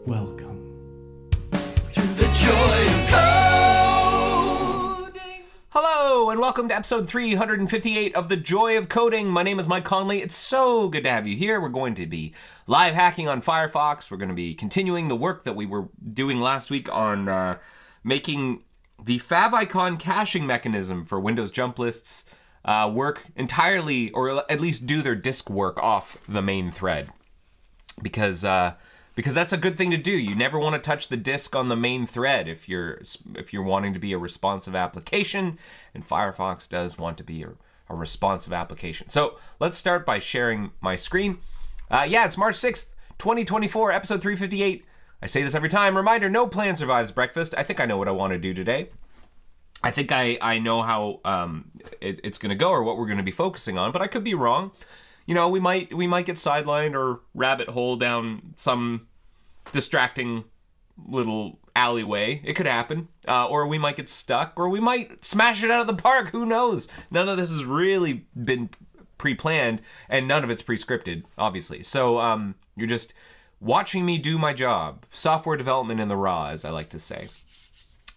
Welcome to the Joy of Coding. Hello, and welcome to episode 358 of The Joy of Coding. My name is Mike Conley. It's so good to have you here. We're going to be live hacking on Firefox. We're going to be continuing the work that we were doing last week on making the favicon caching mechanism for Windows jump lists work entirely, or at least do their disk work off the main thread. Because that's a good thing to do. You never want to touch the disk on the main thread if you're wanting to be a responsive application, and Firefox does want to be a responsive application. So let's start by sharing my screen. Yeah, it's March 6th, 2024, episode 358. I say this every time. Reminder, no plan survives breakfast. I think I know what I want to do today. I think I know how it's going to go, or what we're going to be focusing on, but I could be wrong. You know, we might get sidelined or rabbit hole down some distracting little alleyway. It could happen. Or we might get stuck, or we might smash it out of the park. Who knows? None of this has really been pre-planned, and none of it's pre-scripted, obviously. So you're just watching me do my job. Software development in the raw, as I like to say.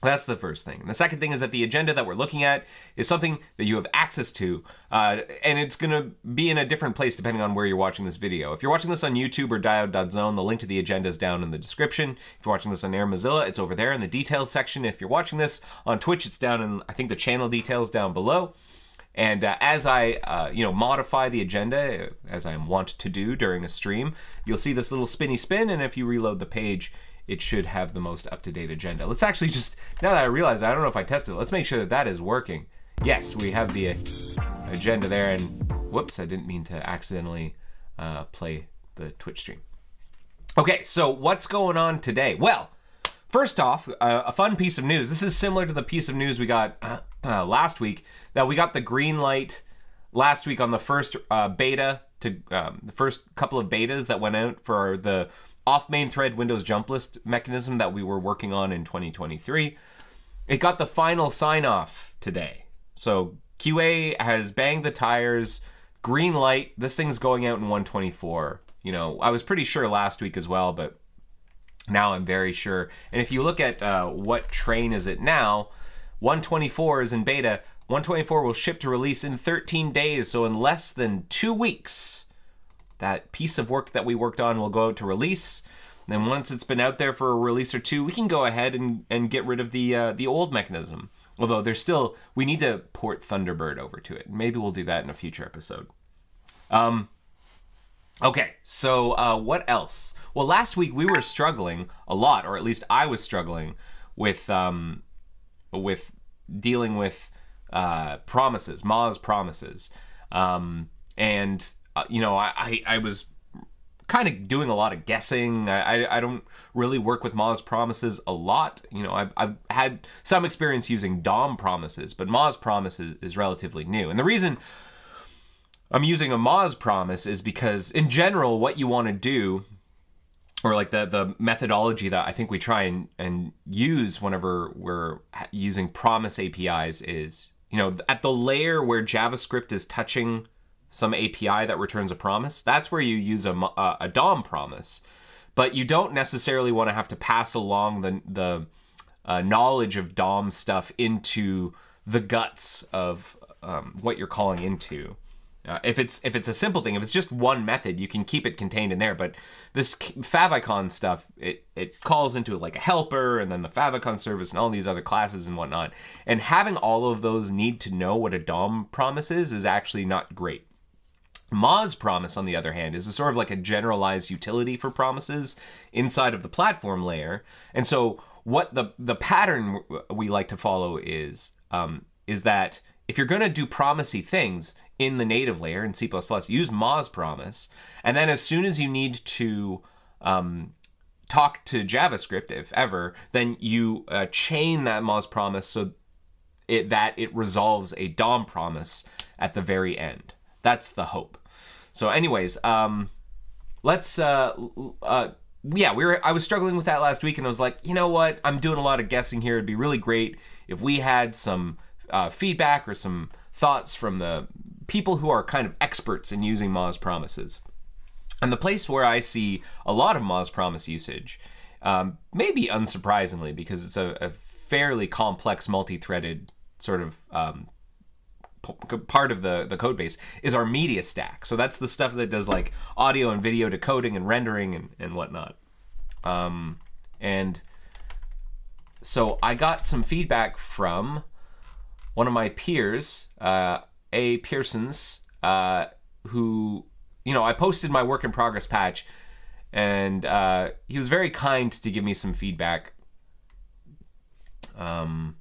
That's the first thing. And the second thing is that the agenda that we're looking at is something that you have access to, and it's going to be in a different place depending on where you're watching this video. If you're watching this on YouTube or Diode.zone, the link to the agenda is down in the description. If you're watching this on Air Mozilla, it's over there in the details section. If you're watching this on Twitch, it's down in, I think, the channel details down below. And as I, modify the agenda, as I am wont to do during a stream, you'll see this little spinny spin, and if you reload the page, it should have the most up-to-date agenda. Let's actually just, now that I realize, I don't know if I tested it, let's make sure that that is working. Yes, we have the agenda there, and whoops, I didn't mean to accidentally play the Twitch stream. Okay, so what's going on today? Well, first off, a fun piece of news. This is similar to the piece of news we got last week, that we got the green light last week on the first beta, to the first couple of betas that went out for the off main thread Windows jump list mechanism that we were working on in 2023. It got the final sign off today. So QA has banged the tires, green light, this thing's going out in 124. You know, I was pretty sure last week as well, but now I'm very sure. And if you look at what train is it now, 124 is in beta. 124 will ship to release in 13 days, so in less than 2 weeks. That piece of work that we worked on will go out to release. And then once it's been out there for a release or two, we can go ahead and get rid of the old mechanism. Although there's still, we need to port Thunderbird over to it. Maybe we'll do that in a future episode. Okay, so what else? Well, last week we were struggling a lot, or at least I was struggling with dealing with promises, Moz promises, and I was kind of doing a lot of guessing. I don't really work with Moz promises a lot. You know, I've had some experience using DOM promises, but Moz promises is relatively new. And the reason I'm using a Moz promise is because, in general, what you want to do, or like the methodology that I think we try and use whenever we're using promise APIs is, you know, at the layer where JavaScript is touching some API that returns a promise, that's where you use a DOM promise. But you don't necessarily want to have to pass along the knowledge of DOM stuff into the guts of what you're calling into. If it's a simple thing, if it's just one method, you can keep it contained in there. But this favicon stuff, it calls into like a helper, and then the favicon service and all these other classes and whatnot. And having all of those need to know what a DOM promise is actually not great. Moz promise, on the other hand, is a sort of like a generalized utility for promises inside of the platform layer. And so what the pattern we like to follow is that if you're going to do promisey things in the native layer in C++, use Moz promise, and then as soon as you need to talk to JavaScript, if ever, then you chain that Moz promise so that it resolves a DOM promise at the very end. That's the hope. So anyways, let's, I was struggling with that last week, and I was like, you know what? I'm doing a lot of guessing here. It'd be really great if we had some feedback or some thoughts from the people who are kind of experts in using Moz promises. And the place where I see a lot of Moz Promise usage, maybe unsurprisingly, because it's a fairly complex multi-threaded sort of part of the code base, is our media stack. So that's the stuff that does like audio and video decoding and rendering and whatnot. And so I got some feedback from one of my peers, A. Pearsons, who, you know, I posted my work in progress patch, and he was very kind to give me some feedback. And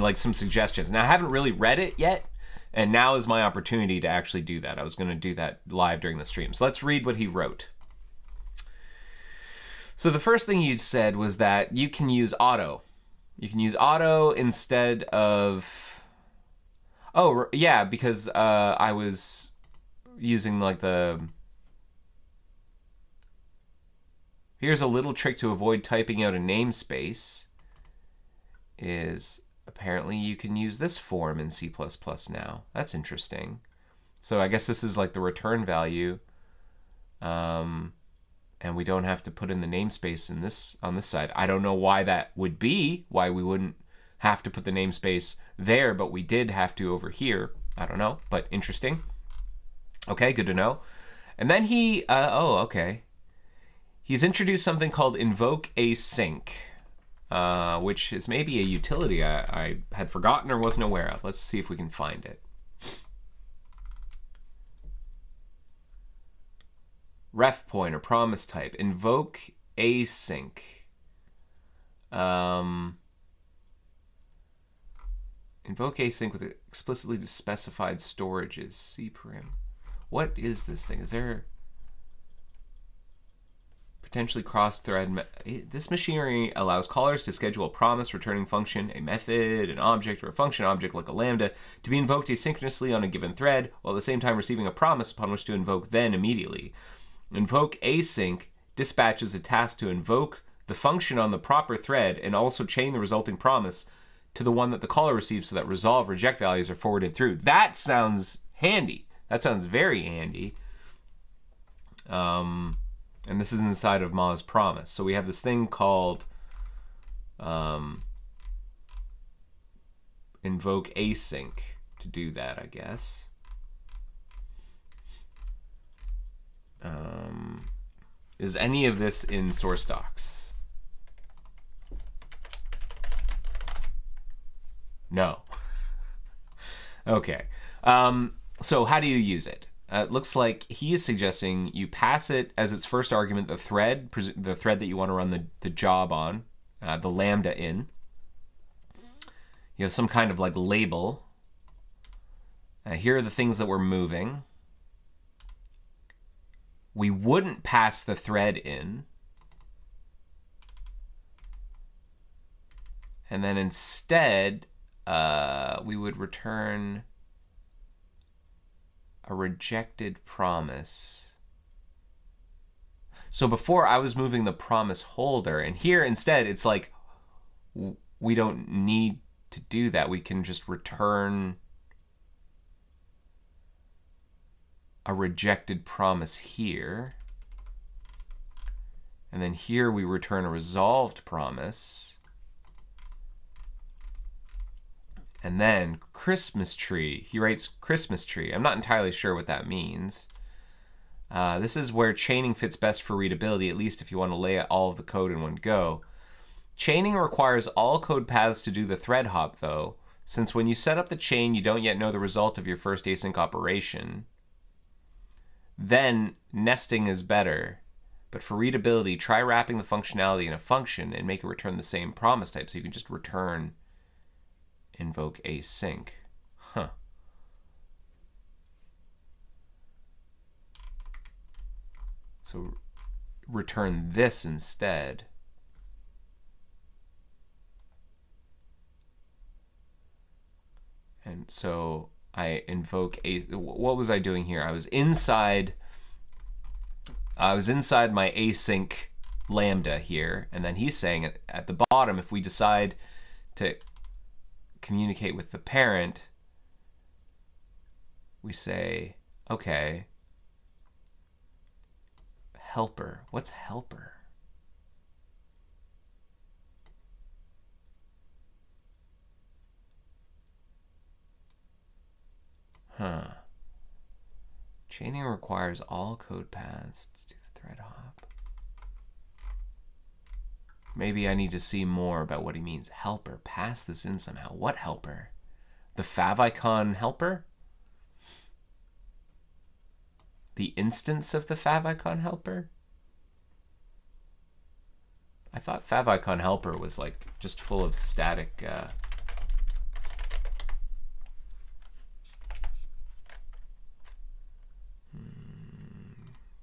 like some suggestions. Now I haven't really read it yet, and now is my opportunity to actually do that. I was going to do that live during the stream. So let's read what he wrote. So the first thing he said was that you can use auto. You can use auto instead of... Oh, yeah, because I was using like the... Here's a little trick to avoid typing out a namespace. Is apparently you can use this form in C++ now. That's interesting. So I guess this is like the return value. And we don't have to put in the namespace in this on this side. I don't know why that would be, why we wouldn't have to put the namespace there, but we did have to over here. I don't know, but interesting. Okay, good to know. And then he, okay. He's introduced something called invoke async, which is maybe a utility I had forgotten or wasn't aware of. Let's see if we can find it. Ref pointer, promise type, invoke async. Invoke async with explicitly specified storages, cparam. What is this thing? Is there potentially cross-thread? This machinery allows callers to schedule a promise returning function, a method, an object, or a function object like a lambda to be invoked asynchronously on a given thread, while at the same time receiving a promise upon which to invoke then immediately. Invoke async dispatches a task to invoke the function on the proper thread and also chain the resulting promise to the one that the caller receives so that resolve reject values are forwarded through. That sounds handy. That sounds very handy. And this is inside of Moz Promise. So we have this thing called invoke async to do that, I guess. Is any of this in source docs? No. Okay. So how do you use it? It looks like he is suggesting you pass it as its first argument, the thread that you want to run the job on, the lambda in. You have some kind of like label. Here are the things that we're moving. We wouldn't pass the thread in. And then instead, we would return a rejected promise. So before I was moving the promise holder, and here instead it's like we don't need to do that. We can just return a rejected promise here. And then here we return a resolved promise. And then Christmas tree. He writes Christmas tree. I'm not entirely sure what that means. This is where chaining fits best for readability, at least if you want to lay out all of the code in one go. Chaining requires all code paths to do the thread hop, though, since when you set up the chain, you don't yet know the result of your first async operation. Then nesting is better. But for readability, try wrapping the functionality in a function and make it return the same promise type, so you can just return invoke async. Huh. So return this instead. And so I invoke a, what was I doing here? I was inside my async lambda here, and then he's saying at the bottom, if we decide to communicate with the parent, we say, okay, helper. What's helper? Huh. Chaining requires all code paths to do the thread hop. Maybe I need to see more about what he means. Helper. Pass this in somehow. What helper? The favicon helper? The instance of the favicon helper? I thought favicon helper was like just full of static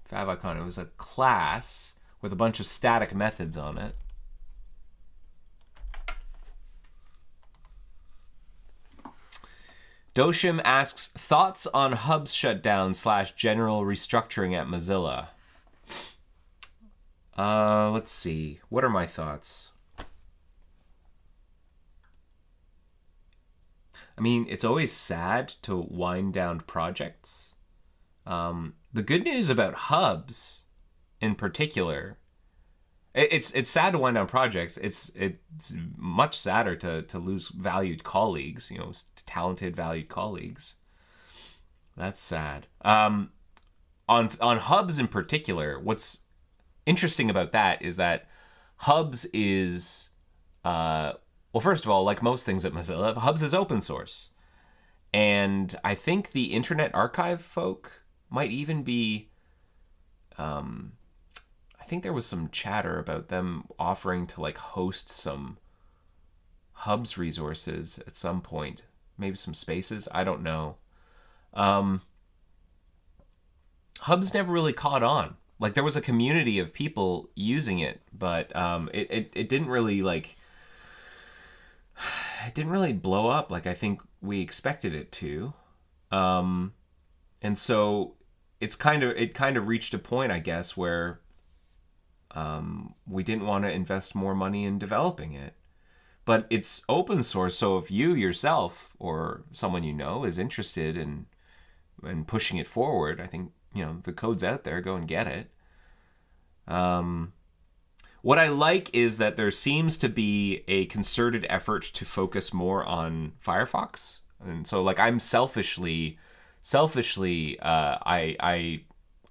favicon. It was a class with a bunch of static methods on it. Doshim asks, thoughts on hubs shutdown / general restructuring at Mozilla? Let's see. What are my thoughts? I mean, it's always sad to wind down projects. The good news about hubs, in particular, it's sad to wind down projects. It's much sadder to lose valued colleagues, you know, talented, valued colleagues. That's sad. On hubs in particular, what's interesting about that is that hubs is, well, first of all, like most things at Mozilla, hubs is open source. And I think the Internet Archive folk might even be, I think there was some chatter about them offering to like host some hubs resources at some point. Maybe some spaces, I don't know. Hubs never really caught on. Like there was a community of people using it, but it didn't really like, it didn't really blow up like I think we expected it to. And so it kind of reached a point, I guess, where we didn't want to invest more money in developing it. But it's open source, so if you yourself or someone you know is interested in pushing it forward, I think, you know, the code's out there, go and get it. What I like is that there seems to be a concerted effort to focus more on Firefox. And so like I'm selfishly, I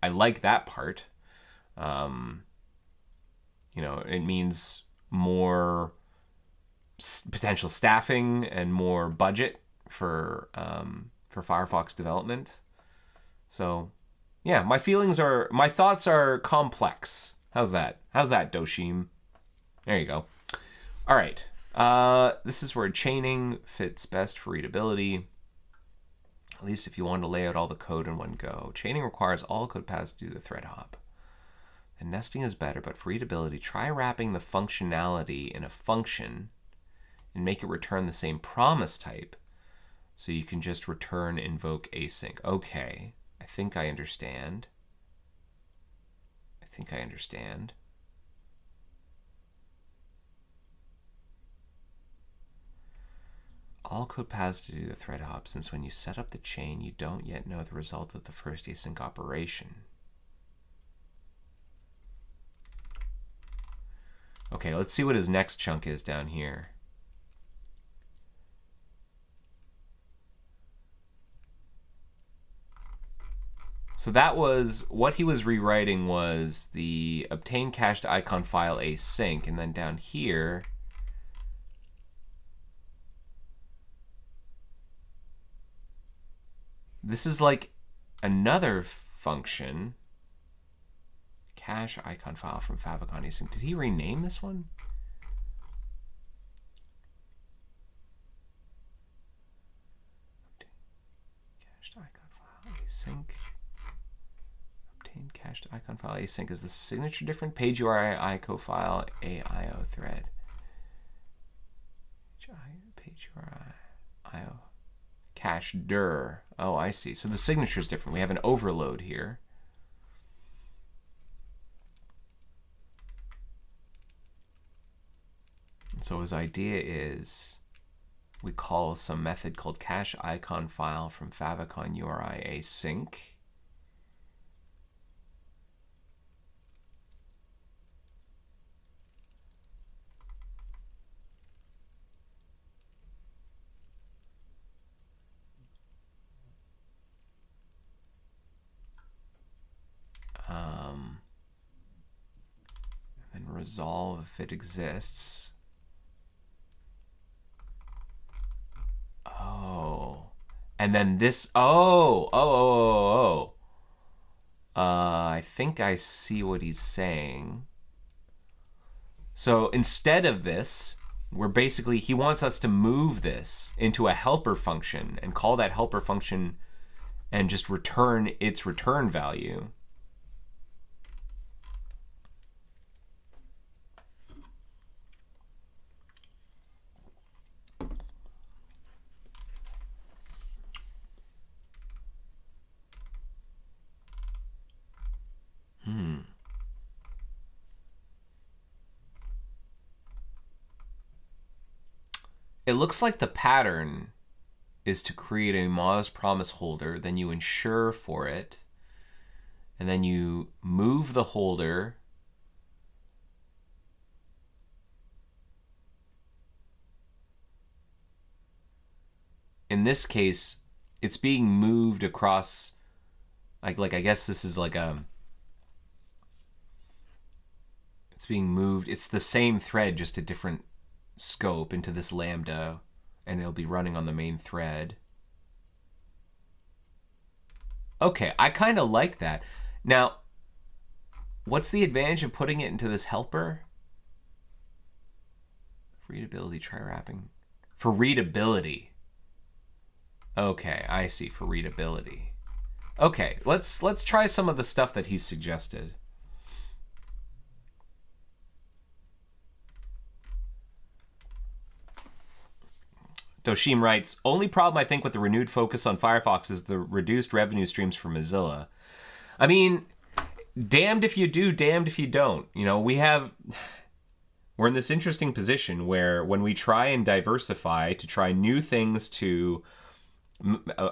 like that part. You know, it means more potential staffing and more budget for Firefox development. So, yeah, my thoughts are complex. How's that? How's that, Doshim? There you go. All right. This is where chaining fits best for readability. At least if you want to lay out all the code in one go. Chaining requires all code paths to do the thread hop. And nesting is better, but for readability, try wrapping the functionality in a function and make it return the same promise type so you can just return invoke async. Okay, I think I understand. All code paths to do the thread hop, since when you set up the chain, you don't yet know the result of the first async operation. Okay, let's see what his next chunk is down here. So that was, what he was rewriting was the obtain cached icon file async, and then down here, this is like another function. Cache icon file from favicon async. Did he rename this one? Cached icon file async. Obtain cached icon file async. Is the signature different? Page URI ICO file AIO thread. Page URI IO. Cache dir. Oh, I see. So the signature is different. We have an overload here. So his idea is we call some method called cache icon file from favicon URI async. And resolve if it exists. Oh, and then this, I think I see what he's saying. So instead of this, we're basically, he wants us to move this into a helper function and call that helper function and just return its return value. It looks like the pattern is to create a modest promise holder, then you ensure for it, and then you move the holder in this case, it's being moved across, like I guess this is like it's being moved, it's the same thread, just a different scope into this lambda, and it'll be running on the main thread. Okay, I kind of like that. Now, what's the advantage of putting it into this helper? Readability, try wrapping. For readability. Okay, I see, for readability. Okay, let's try some of the stuff that he's suggested. Doshim writes, only problem I think with the renewed focus on Firefox is the reduced revenue streams for Mozilla. I mean, damned if you do, damned if you don't. You know, we're in this interesting position where when we try and diversify to try new things to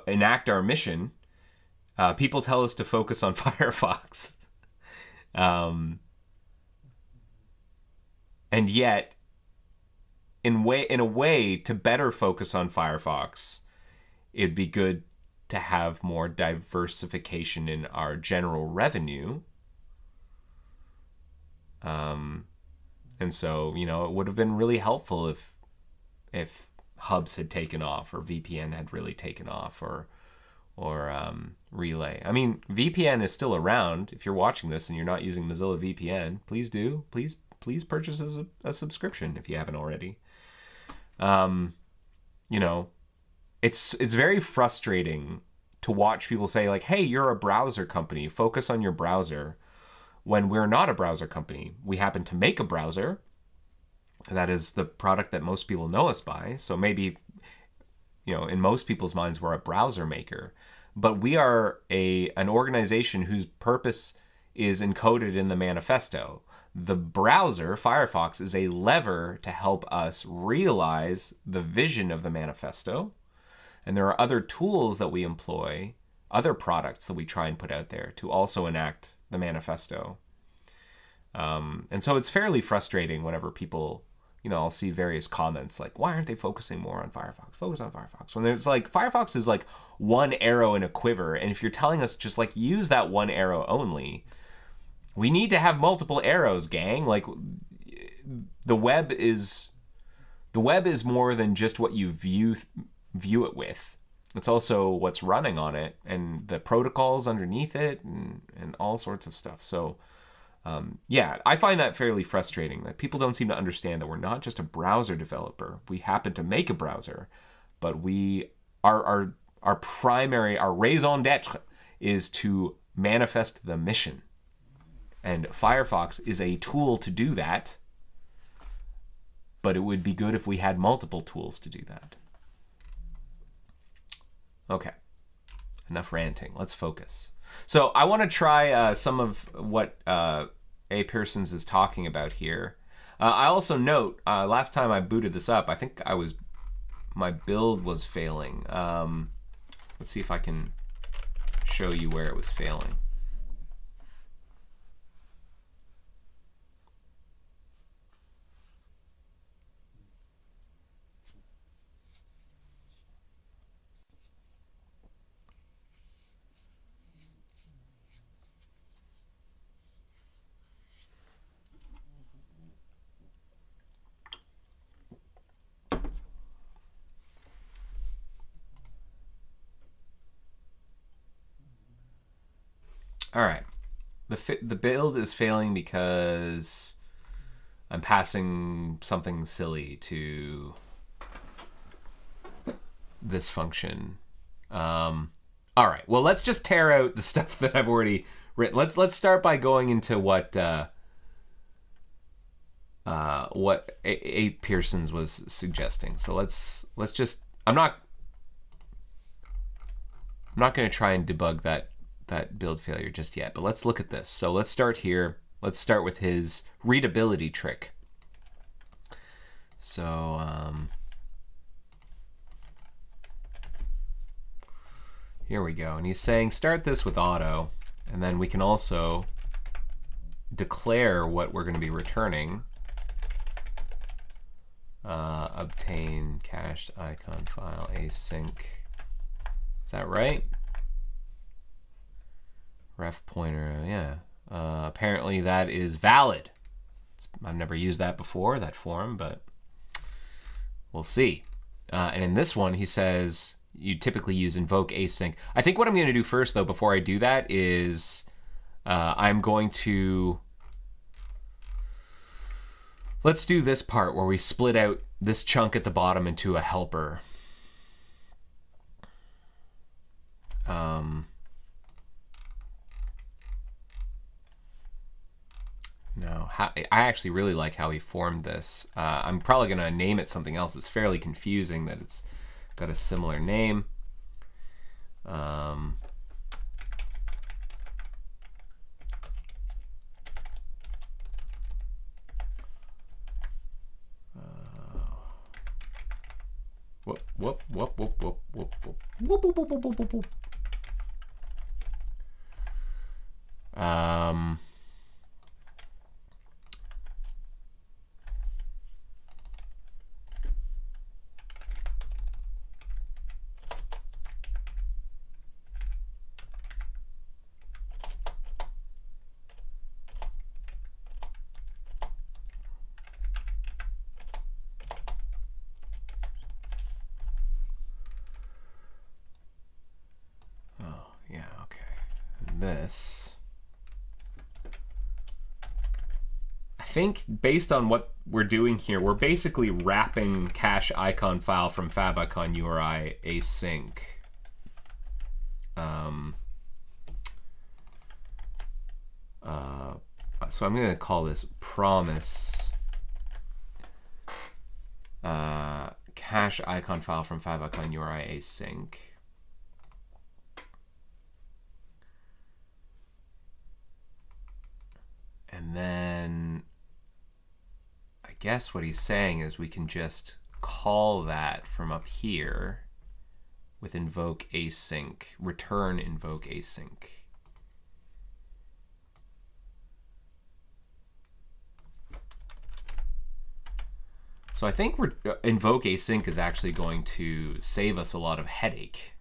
enact our mission, people tell us to focus on Firefox. And yet, in a way, to better focus on Firefox, it'd be good to have more diversification in our general revenue. And so, you know, it would have been really helpful if Hubs had taken off, or VPN had really taken off, or Relay. I mean, VPN is still around. If you're watching this and you're not using Mozilla VPN, please do. Please purchase a subscription if you haven't already. You know, it's very frustrating to watch people say like, hey, you're a browser company, focus on your browser, when we're not a browser company. We happen to make a browser. That is the product that most people know us by. So maybe, you know, in most people's minds, we're a browser maker. But we are an organization whose purpose is encoded in the manifesto. The browser, Firefox, is a lever to help us realize the vision of the manifesto. And there are other tools that we employ, other products that we try and put out there to also enact the manifesto. And so it's fairly frustrating whenever people, you know, I'll see various comments like, why aren't they focusing more on Firefox? Focus on Firefox. When there's like, Firefox is like one arrow in a quiver. And if you're telling us just like use that one arrow only, we need to have multiple arrows, gang. Like the web is more than just what you view it with. It's also what's running on it and the protocols underneath it and all sorts of stuff. So yeah, I find that fairly frustrating that people don't seem to understand that we're not just a browser developer. We happen to make a browser, but our raison d'etre is to manifest the mission. And Firefox is a tool to do that, but it would be good if we had multiple tools to do that. Okay, enough ranting. Let's focus. So I want to try some of what A. Pearsons is talking about here. I also note, last time I booted this up, I think I was my build was failing. Let's see if I can show you where it was failing. All right, the build is failing because I'm passing something silly to this function. All right, well, let's just tear out the stuff that I've already written. Let's start by going into what A. Pearson's was suggesting. So let's just I'm not going to try and debug that build failure just yet, but let's look at this. So let's start here. Let's start with his readability trick. So here we go. And he's saying start this with auto, and then we can also declare what we're going to be returning. Obtain cached icon file async. Is that right? Ref pointer, yeah. Apparently that is valid. I've never used that before, that form, but we'll see. And in this one, he says you typically use invoke async. I think what I'm going to do first, though, before I do that is I'm going to... Let's do this part where we split out this chunk at the bottom into a helper. No, I actually really like how he formed this. I'm probably going to name it something else. It's fairly confusing that it's got a similar name. Whoop, whoop, whoop, whoop, whoop, whoop, whoop, whoop, whoop, whoop, whoop, whoop, whoop. This, I think based on what we're doing here, we're basically wrapping cache icon file from favicon URI async. So I'm going to call this promise cache icon file from favicon URI async. And then I guess what he's saying is we can just call that from up here with invoke async, return invoke async. So I think invoke async is actually going to save us a lot of headache.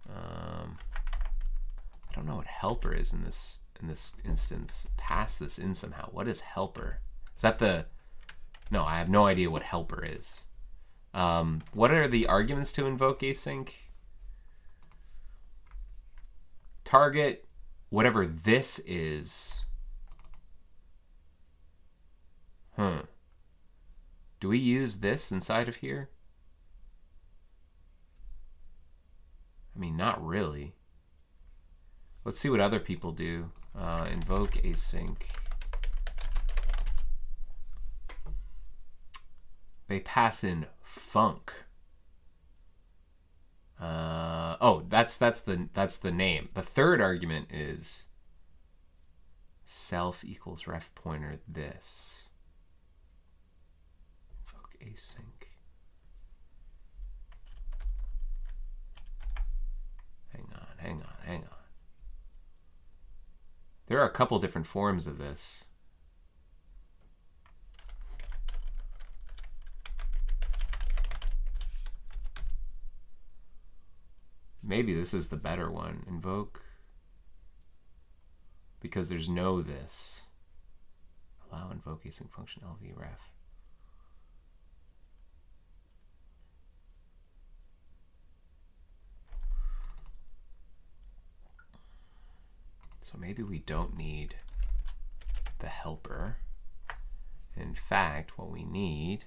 I don't know what helper is in this instance. Pass this in somehow. What is helper? Is that the... No, I have no idea what helper is. What are the arguments to invoke async? Target, whatever this is. Do we use this inside of here? I mean, not really. Let's see what other people do. Invoke async. They pass in func. Oh, that's the name. The third argument is self equals ref pointer this. Invoke async. There are a couple different forms of this. Maybe this is the better one. Invoke. Because there's no this. Allow invoke async function LV ref. So maybe we don't need the helper. In fact, what we need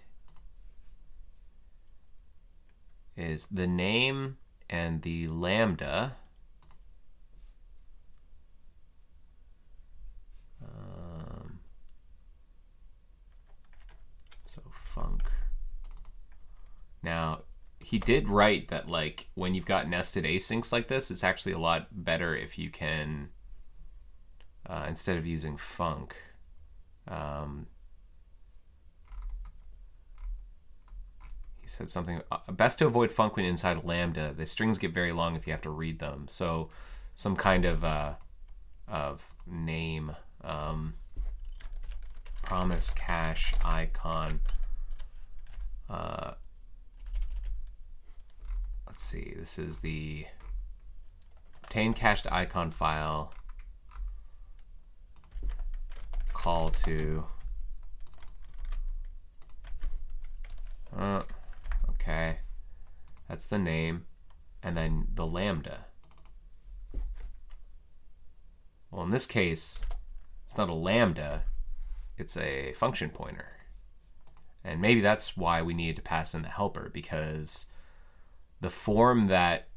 is the name and the lambda. So func. Now, he did write that like when you've got nested asyncs like this, it's actually a lot better if you can, instead of using func, he said something, best to avoid func when inside a lambda. The strings get very long if you have to read them. So some kind of name, promise cache icon. Let's see, this is the obtain cached icon file, call to, okay, that's the name, and then the lambda. Well, in this case, it's not a lambda, it's a function pointer. And maybe that's why we needed to pass in the helper, because the form that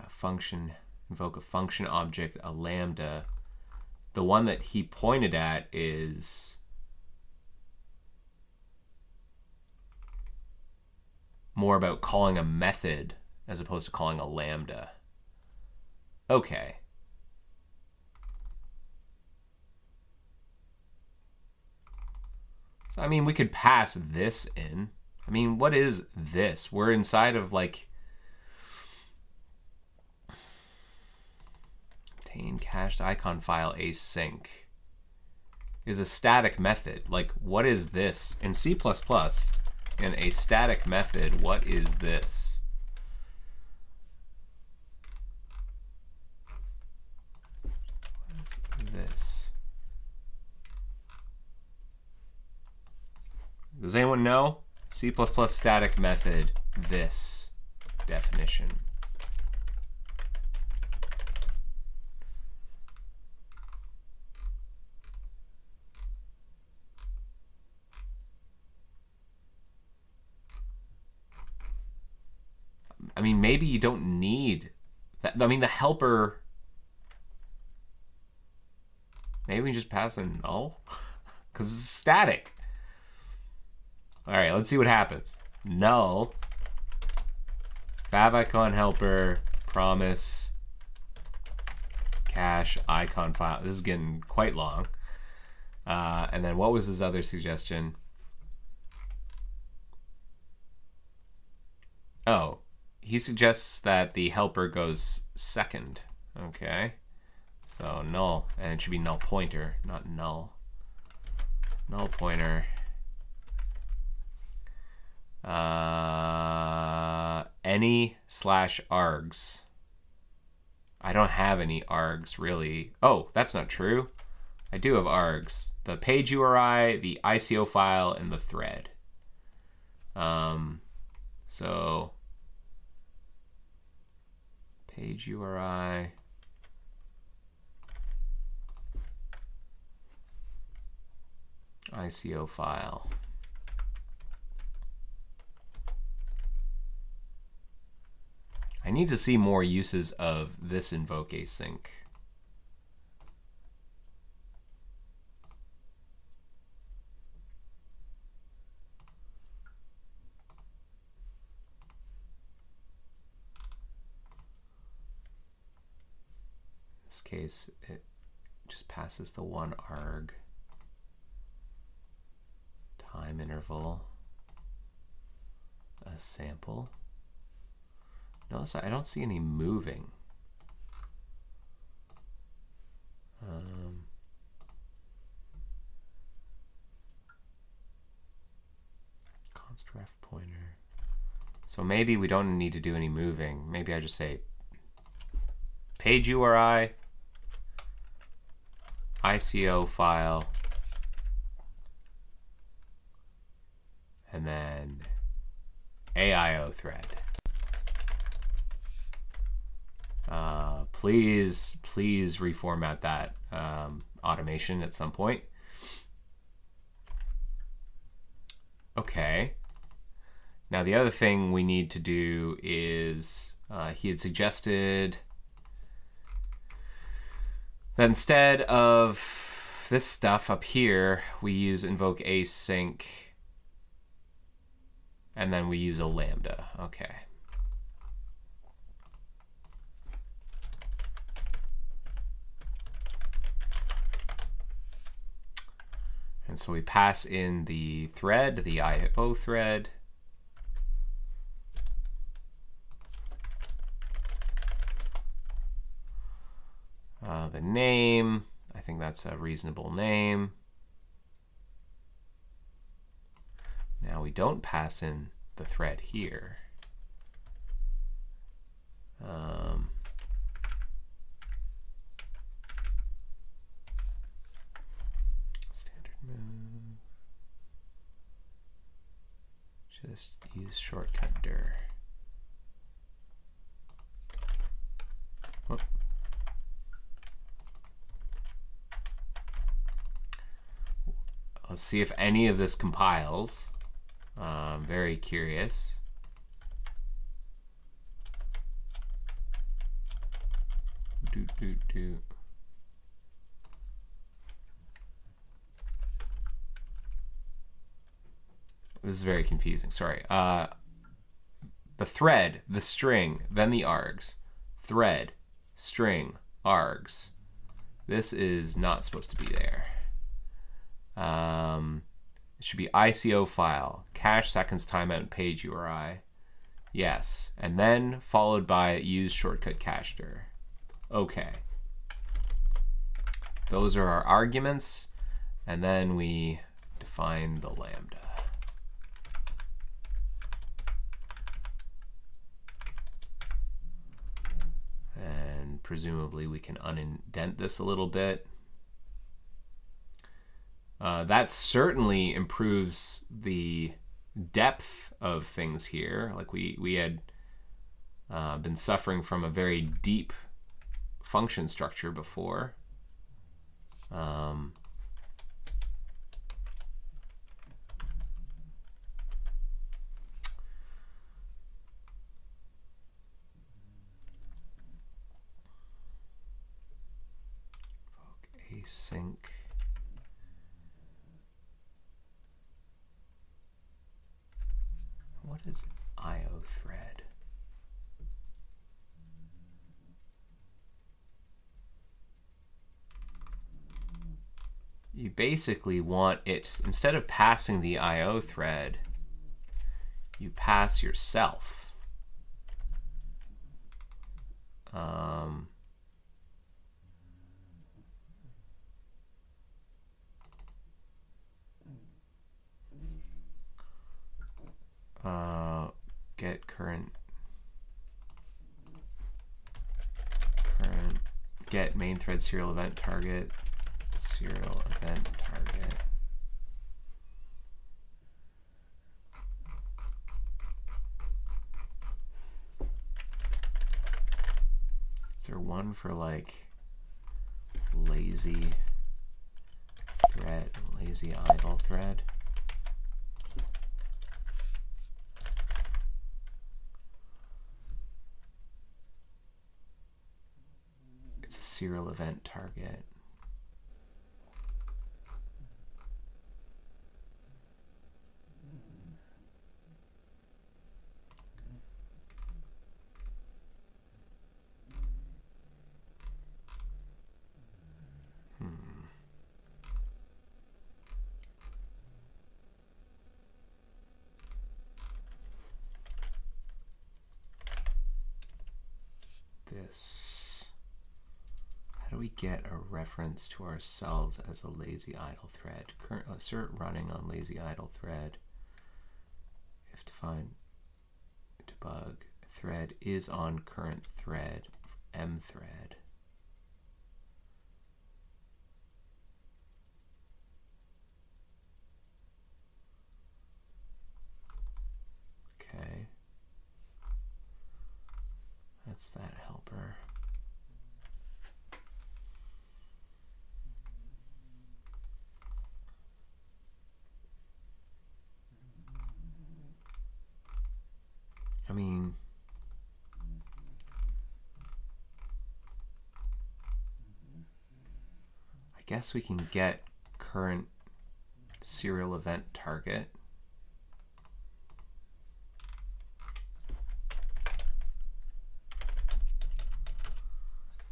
function, invoke a function object, a lambda, the one that he pointed at is more about calling a method as opposed to calling a lambda. Okay. So, I mean, we could pass this in. I mean, what is this? We're inside of like obtain cached icon file async is a static method. Like, what is this? In C++, in a static method, what is this? What is this? Does anyone know? C++ static method, this definition. I mean, maybe you don't need that. I mean, the helper, maybe we just pass a null because it's static. All right, let's see what happens. Null, favicon helper, promise, cache, icon file. This is getting quite long. And then what was his other suggestion? Oh, he suggests that the helper goes second. Okay, so null, and it should be null pointer, not null. Null pointer. Any/args. I don't have any args really. Oh, that's not true. I do have args. The page URI, the ICO file, and the thread. So page URI. ICO file. I need to see more uses of this invoke async. In this case, it just passes the one arg. Time interval, a sample. Notice I don't see any moving. Const ref pointer. So maybe we don't need to do any moving. Maybe I just say page URI, ICO file, and then AIO thread. Please reformat that automation at some point. Okay. Now the other thing we need to do is he had suggested that instead of this stuff up here, we use invoke async, and then we use a lambda. Okay. And so we pass in the thread, the IO thread. The name, I think that's a reasonable name. Now we don't pass in the thread here. Standard move. Just use shortcut dir. Whoop. Let's see if any of this compiles. I'm very curious. This is very confusing. Sorry. The thread, the string, then the args. Thread, string, args. This is not supposed to be there. It should be ICO file, cache seconds timeout, and page URI. Yes, and then followed by use shortcut cache dir. Okay. Those are our arguments, and then we define the lambda. And presumably we can unindent this a little bit. That certainly improves the depth of things here. Like we had been suffering from a very deep function structure before. Async. What is IO thread? You basically want it, instead of passing the IO thread, you pass yourself. Get current get main thread serial event target, serial event target. Is there one for like lazy thread, lazy idle thread? It's a serial event target. do we get a reference to ourselves as a lazy idle thread? Current assert running on lazy idle thread. If defined debug thread is on current thread m thread. Okay. That's that helper. I mean, I guess we can get current serial event target.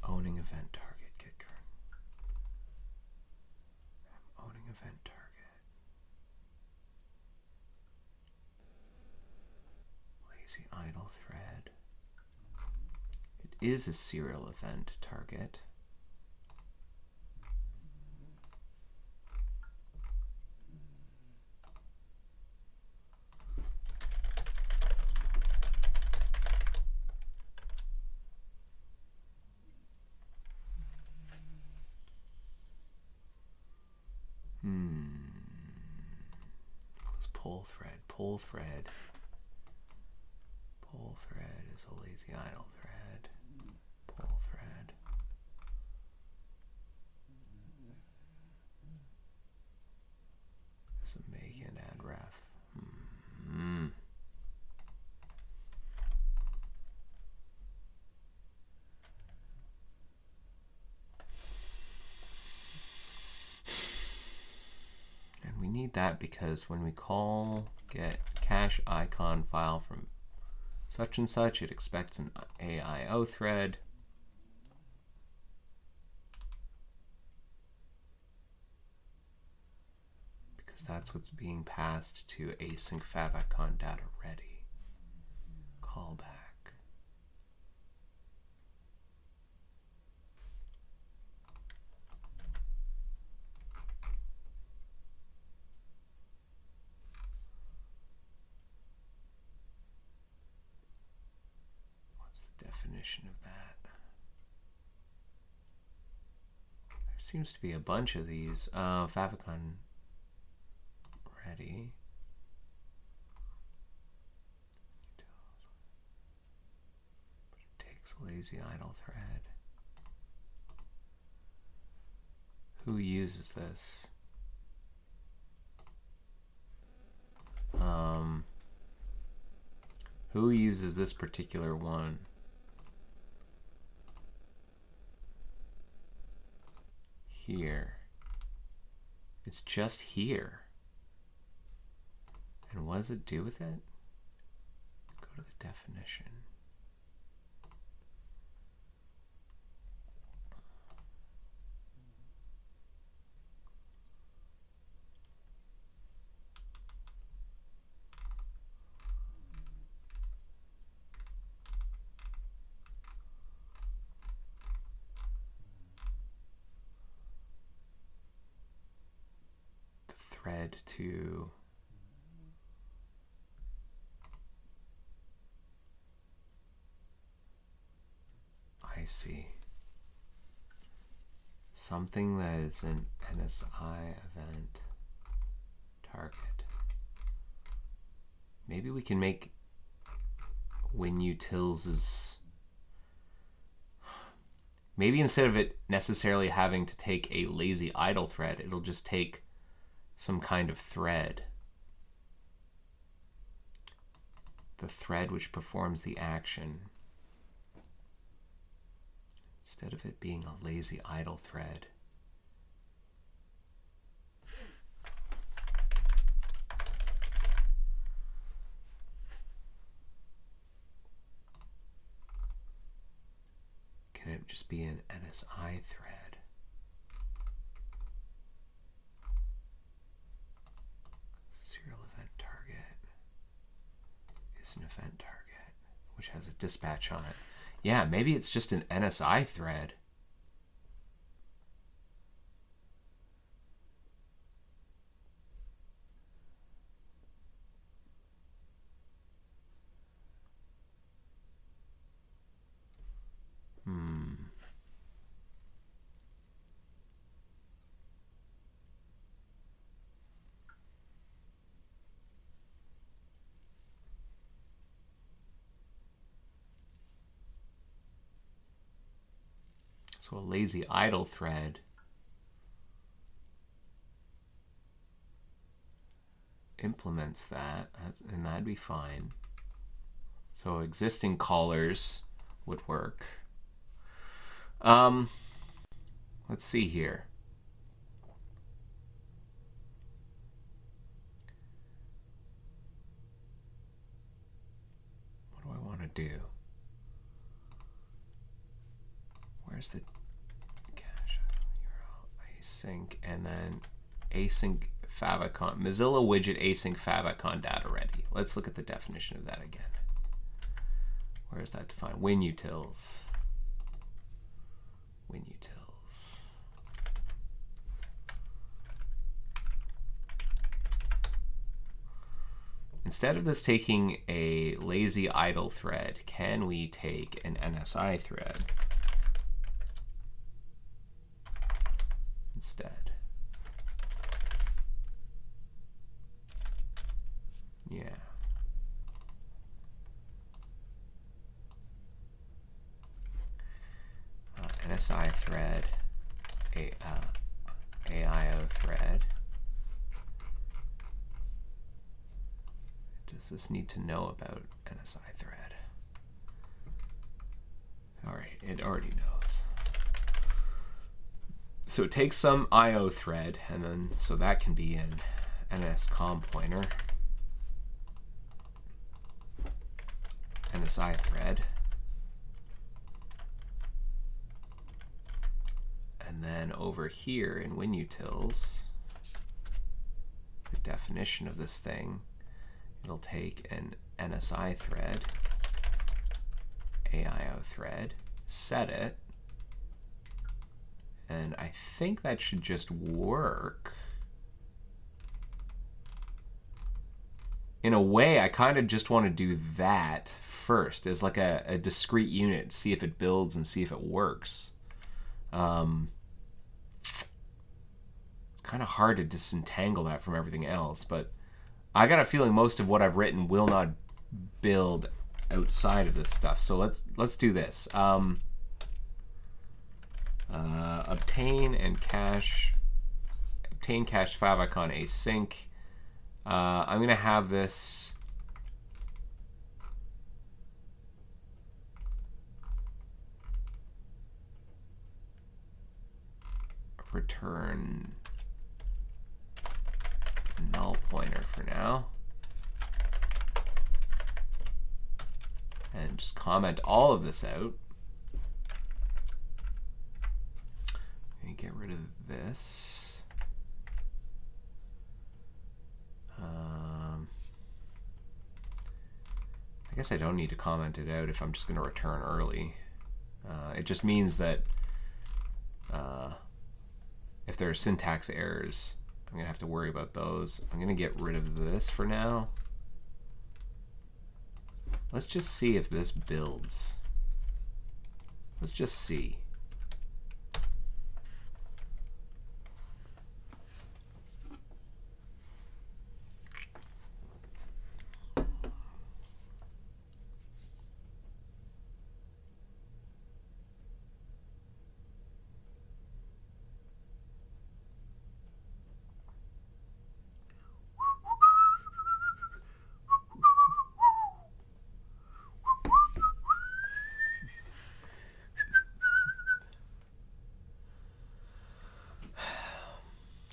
Owning event target, get current. Owning event target. Lazy idle thread. It is a serial event target. Pull thread, pull thread. Pull thread is a lazy idle thread. Pull thread. Is a make and add ref. We need that because when we call get cache icon file from such and such, it expects an AIO thread. Because that's what's being passed to async favicon data ready. Callback. Definition of that. There seems to be a bunch of these. Favicon ready. It takes a lazy idle thread. Who uses this? Who uses this particular one? Here. It's just here. And what does it do with it? Go to the definition. Thread to I see something that is an NSI event target. Maybe we can make WinUtils' maybe instead of it necessarily having to take a lazy idle thread, it'll just take some kind of thread. The thread which performs the action. Instead of it being a lazy idle thread. Can it just be an NSI thread? Serial event target is an event target which has a dispatch on it. Yeah, maybe it's just an NSI thread. So a lazy idle thread implements that, and that'd be fine. So existing callers would work. Let's see here. What do I want to do? Where's the cache URL? Async, and then async favicon, Mozilla widget async favicon data ready. Let's look at the definition of that again. Where is that defined? WinUtils. WinUtils. Instead of this taking a lazy idle thread, can we take an NSI thread instead? Yeah. NSI thread, AIO thread. Does this need to know about NSI thread? All right, it already knows. So it takes some IO thread, and then so that can be in NSCOM pointer, NSI thread. And then over here in WinUtils, the definition of this thing, it'll take an NSI thread, AIO thread, set it, and I think that should just work. In a way, I kind of just want to do that first as like a discrete unit, see if it builds and see if it works. It's kind of hard to disentangle that from everything else, but I got a feeling most of what I've written will not build outside of this stuff. So let's do this. Obtain cached favicon async. I'm gonna have this return null pointer for now, and just comment all of this out. And get rid of this. I guess I don't need to comment it out if I'm just going to return early. It just means that if there are syntax errors, I'm going to have to worry about those. I'm going to get rid of this for now. Let's just see if this builds. Let's just see.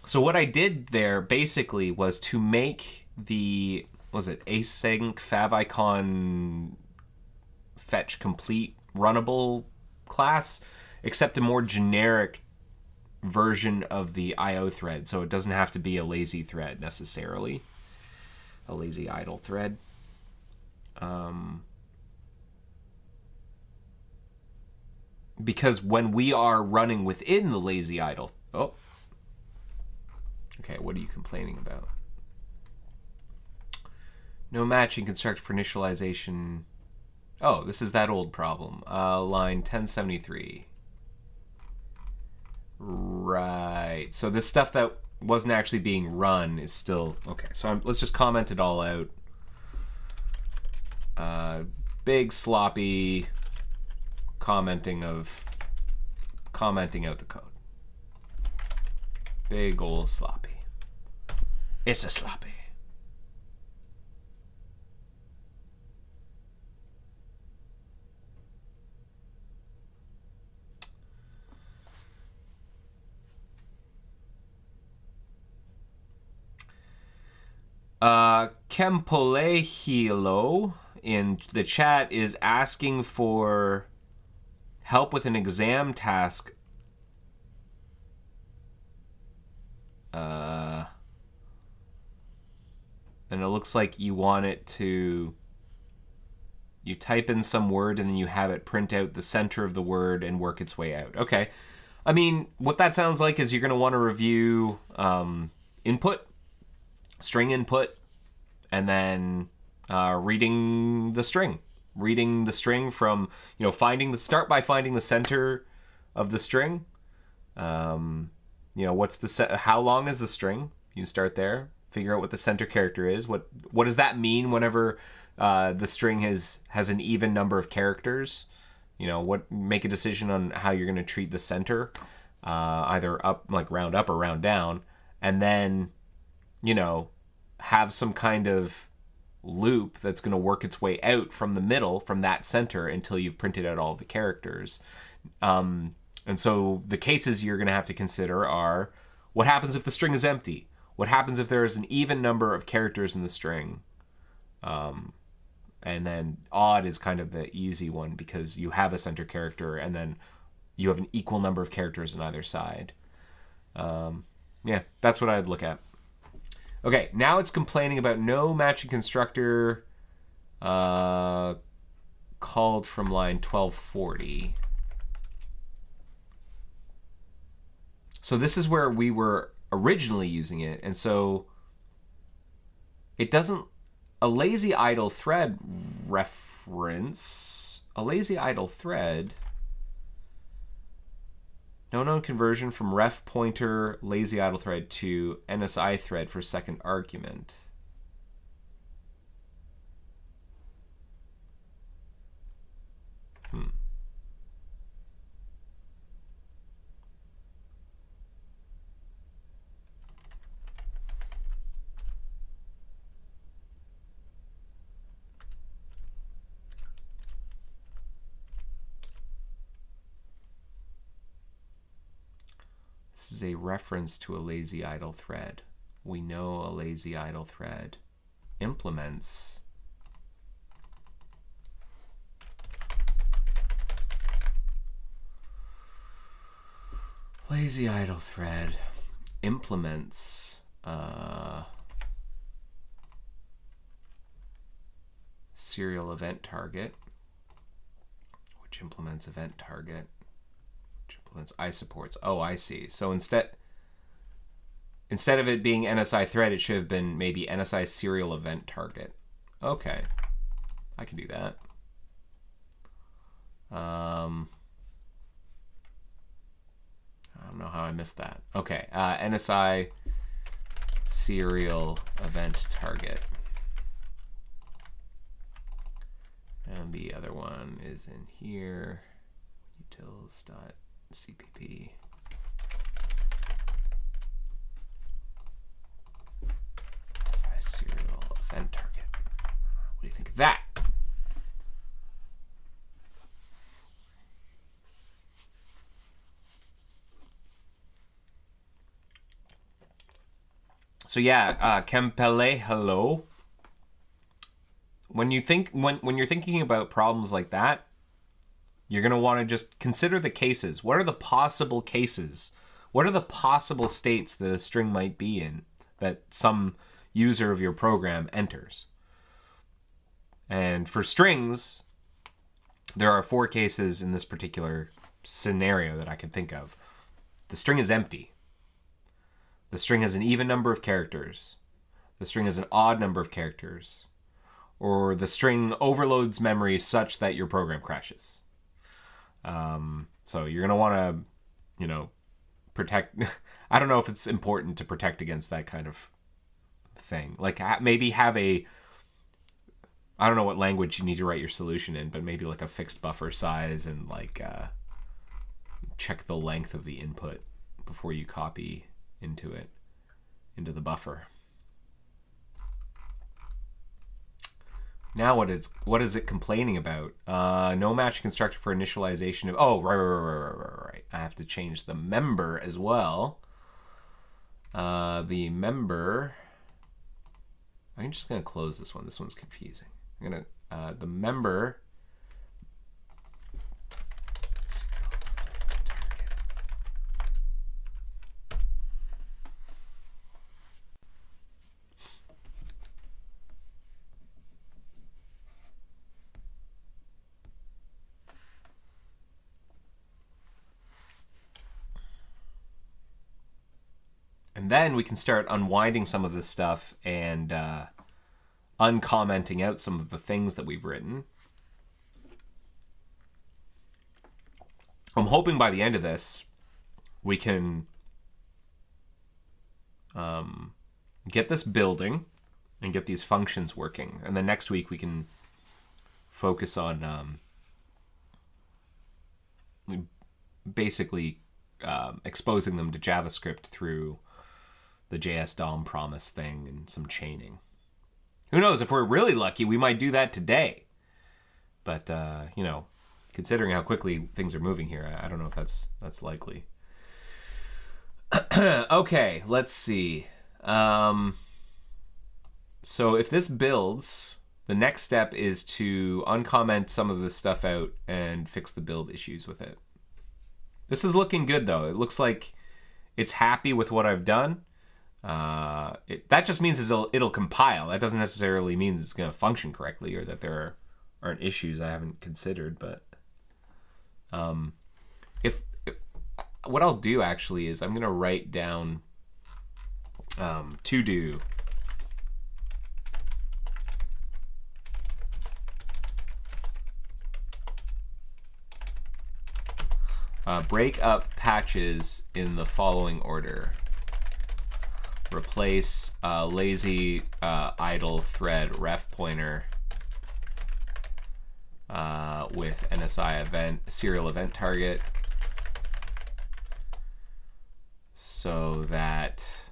So what I did there basically was to make the, was it async favicon fetch complete runnable class, except a more generic version of the IO thread. So it doesn't have to be a lazy thread necessarily, a lazy idle thread. Because when we are running within the lazy idle, okay, what are you complaining about? No matching constructor for initialization. Oh, this is that old problem. Line 1073. Right. So this stuff that wasn't actually being run is still... Okay, so let's just comment it all out. Big, sloppy commenting of commenting out the code. Big ol' sloppy. It's a sloppy. Kempolehilo in the chat is asking for help with an exam task. And it looks like you want it to... You type in some word and then you have it print out the center of the word and work its way out. Okay. I mean, what that sounds like is you're going to want to review input, string input, and then reading the string. Reading the string from, you know, start by finding the center of the string. You know, how long is the string? You start there, figure out what the center character is. What does that mean whenever the string has an even number of characters? You know, make a decision on how you're going to treat the center, either up, like round up or round down, and then, you know, have some kind of loop that's going to work its way out from the middle, from that center, until you've printed out all the characters. And so the cases you're going to have to consider are, what happens if the string is empty? What happens if there is an even number of characters in the string? And then odd is kind of the easy one because you have a center character and then you have an equal number of characters on either side. Yeah, that's what I'd look at. Okay, now it's complaining about no matching constructor called from line 1240. So this is where we were originally using it, and so it doesn't... A lazy idle thread reference... A lazy idle thread... No known conversion from ref pointer lazy idle thread to NSI thread for second argument. This is a reference to a lazy idle thread. We know a lazy idle thread implements serial event target, which implements event target, which implements isupports. Oh, I see. So instead of it being NSI thread, it should have been maybe NSI serial event target. Okay, I can do that. I don't know how I missed that. Okay, NSI serial event target. And the other one is in here, utils.cpp. NSI serial event target. What do you think of that? So yeah, Kempele, hello. When you're thinking about problems like that, you're gonna want to just consider the cases. What are the possible cases? What are the possible states that a string might be in that some user of your program enters? And for strings, there are 4 cases in this particular scenario that I can think of. The string is empty. The string has an even number of characters. The string has an odd number of characters. Or the string overloads memory such that your program crashes. So you're going to want to, you know, protect... I don't know if it's important to protect against that kind of thing. Like maybe have a... I don't know what language you need to write your solution in, but maybe like a fixed buffer size and like... check the length of the input before you copy into it, into the buffer. Now what is it complaining about? No match constructor for initialization of... Oh, right. I have to change the member as well. The member... I'm just going to close this one. This one's confusing. I'm going to... the member... And then we can start unwinding some of this stuff and uncommenting out some of the things that we've written. I'm hoping by the end of this, we can get this building and get these functions working. And then next week we can focus on basically exposing them to JavaScript through the JS DOM promise thing and some chaining. Who knows, if we're really lucky, we might do that today. But, you know, considering how quickly things are moving here, I don't know if that's likely. Okay, let's see. So if this builds, the next step is to uncomment some of this stuff out and fix the build issues with it. This is looking good, though. It looks like it's happy with what I've done. That just means it'll compile. That doesn't necessarily mean it's going to function correctly or that there aren't issues I haven't considered. But if what I'll do actually is I'm going to write down to do break up patches in the following order. Replace lazy idle thread ref pointer with NSI event serial event target, so that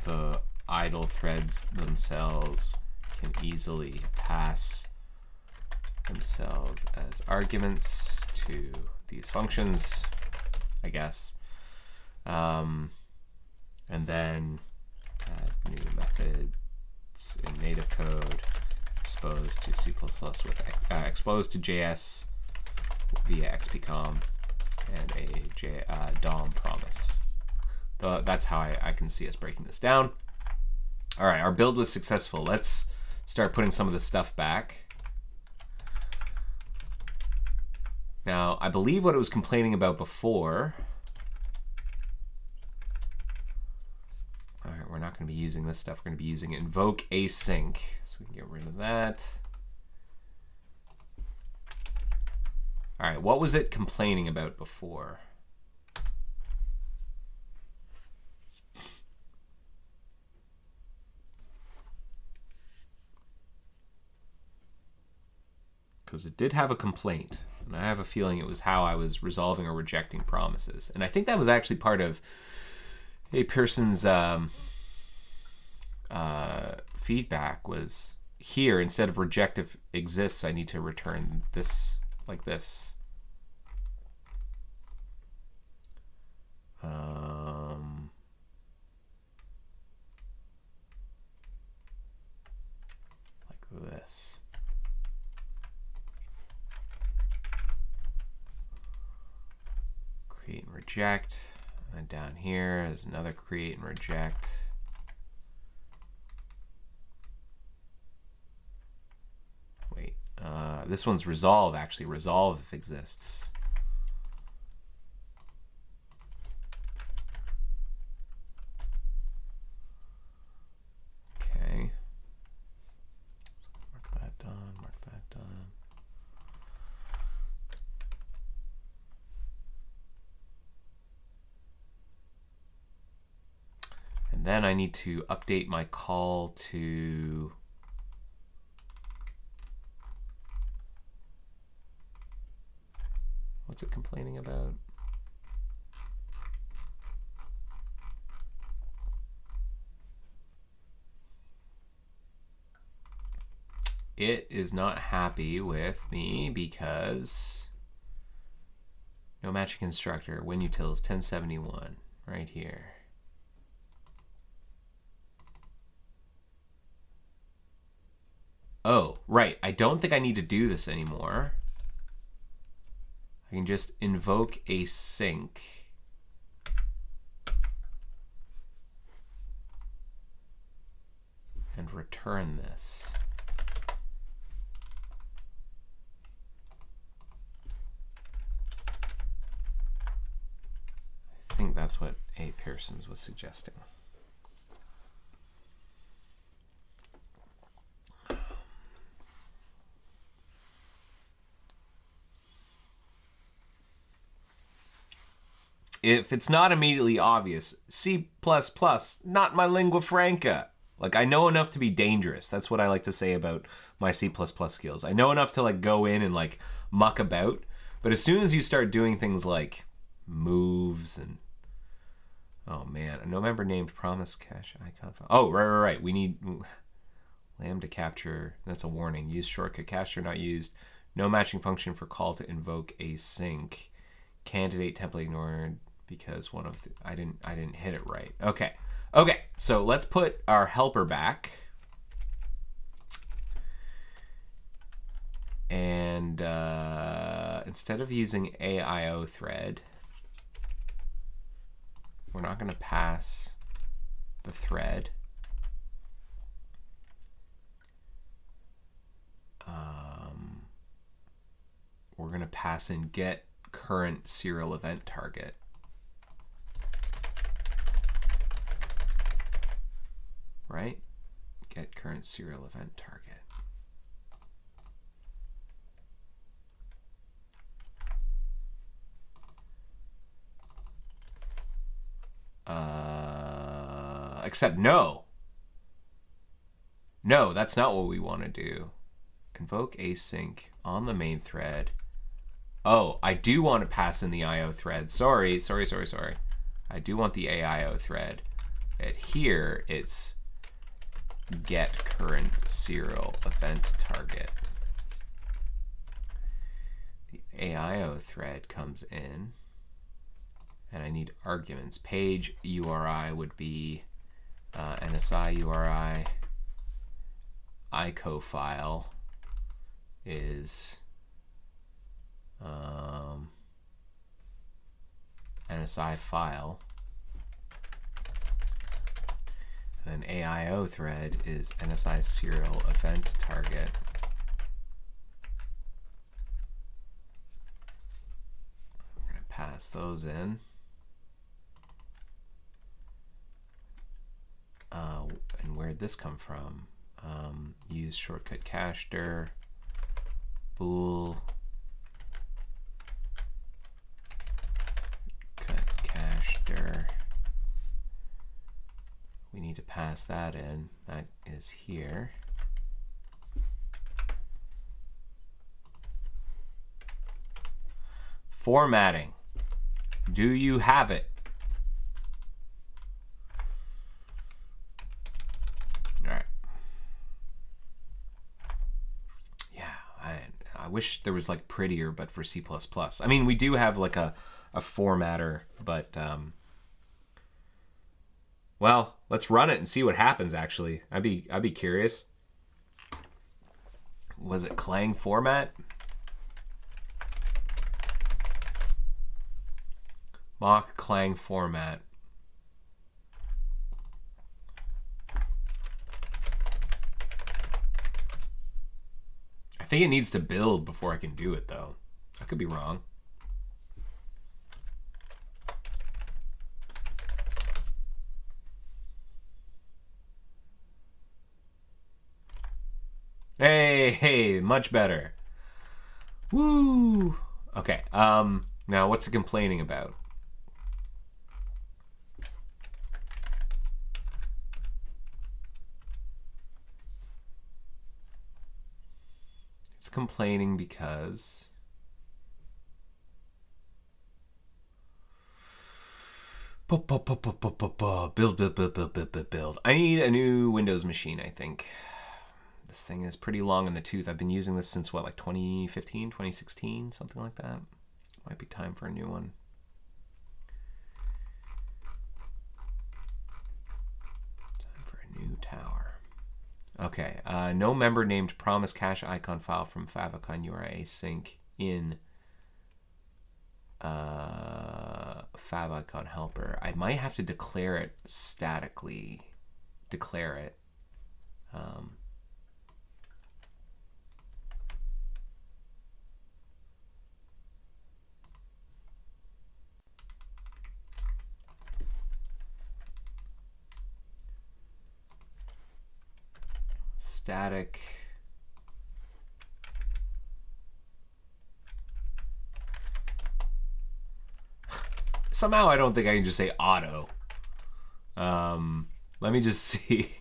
the idle threads themselves can easily pass themselves as arguments to these functions, I guess. And then add new methods in native code, exposed to C++ with exposed to JS via XPCOM and a DOM promise. That's how I can see us breaking this down. All right, our build was successful. Let's start putting some of this stuff back. Now, I believe what it was complaining about before. All right, we're not going to be using this stuff. We're going to be using invoke async, so we can get rid of that. All right, what was it complaining about before? Because it did have a complaint. And I have a feeling it was how I was resolving or rejecting promises. And I think that was actually part of a person's feedback was here, instead of reject if exists, I need to return this like this. Like this. Create and reject, and down here is another create and reject. Wait, this one's resolve, actually. Resolve if exists. Okay. Mark that done, mark that done. And then I need to update my call to what's it complaining about? It is not happy with me because no matching constructor, WinUtils 1071, right here. Oh, right. I don't think I need to do this anymore. I can just invoke async. And return this. I think that's what A. Pearsons was suggesting. If it's not immediately obvious, C++, not my lingua franca. Like, I know enough to be dangerous. That's what I like to say about my C++ skills. I know enough to, like, go in and, like, muck about. But as soon as you start doing things like moves and... Oh, man. A no member named promise cache icon file. Oh, right. We need lambda capture. That's a warning. Use shortcut cacher not used. No matching function for call to invoke async. Candidate template ignored because one of the... I didn't hit it right. Okay. Okay, so let's put our helper back. And instead of using AIO thread, we're not going to pass the thread. We're going to pass in get current serial event target. Right? Get current serial event target. Except no. No, that's not what we want to do. Invoke async on the main thread. Oh, I do want to pass in the IO thread. Sorry. I do want the AIO thread. And here it's get current serial event target. The AIO thread comes in, and I need arguments. Page URI would be NSI URI. ICO file is NSI file. And then AIO thread is NSI serial event target. We're going to pass those in. And where'd this come from? Use shortcut cacher, bool, cut cacher. We need to pass that in. That is here. Formatting. Do you have it? All right. Yeah, I wish there was like prettier, but for C++. I mean, we do have like a formatter, but well, let's run it and see what happens. Actually, I'd be curious. Was it Clang format? Mock Clang format. I think it needs to build before I can do it, though. I could be wrong. Hey, much better. Woo! Okay, now what's it complaining about? It's complaining because build. I need a new Windows machine, I think. This thing is pretty long in the tooth. I've been using this since what, like 2015, 2016, something like that. Might be time for a new one. Time for a new tower. Okay, no member named promise cache icon file from favicon URI async in favicon helper. I might have to declare it statically. Declare it. Static somehow I don't think I can just say auto. Let me just see.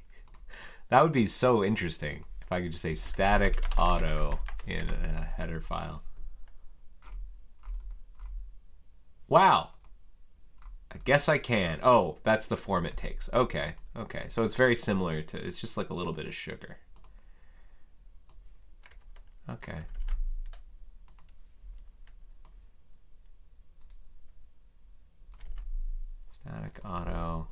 That would be so interesting if I could just say static auto in a header file. Wow. I guess I can. Oh, that's the form it takes. Okay, okay. So it's very similar to, it's just like a little bit of sugar. Okay. Static auto.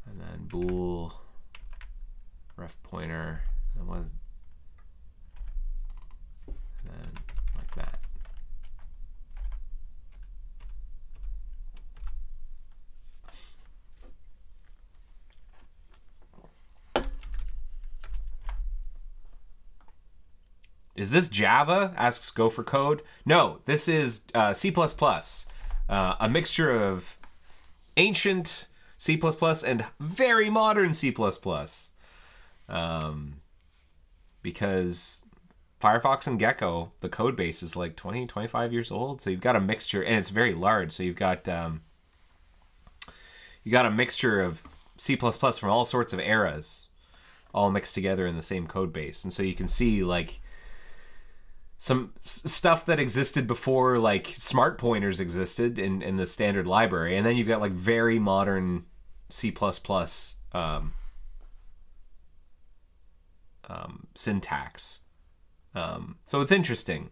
And then bool, ref pointer, and then like that. Is this Java? Asks Gopher Code. No, this is C++. A mixture of ancient C++ and very modern C++. Because Firefox and Gecko, the code base is like 20, 25 years old. So you've got a mixture, and it's very large. So you've got a mixture of C++ from all sorts of eras, all mixed together in the same code base. And so you can see like some stuff that existed before like smart pointers existed in the standard library. And then you've got like very modern C++ syntax. So it's interesting.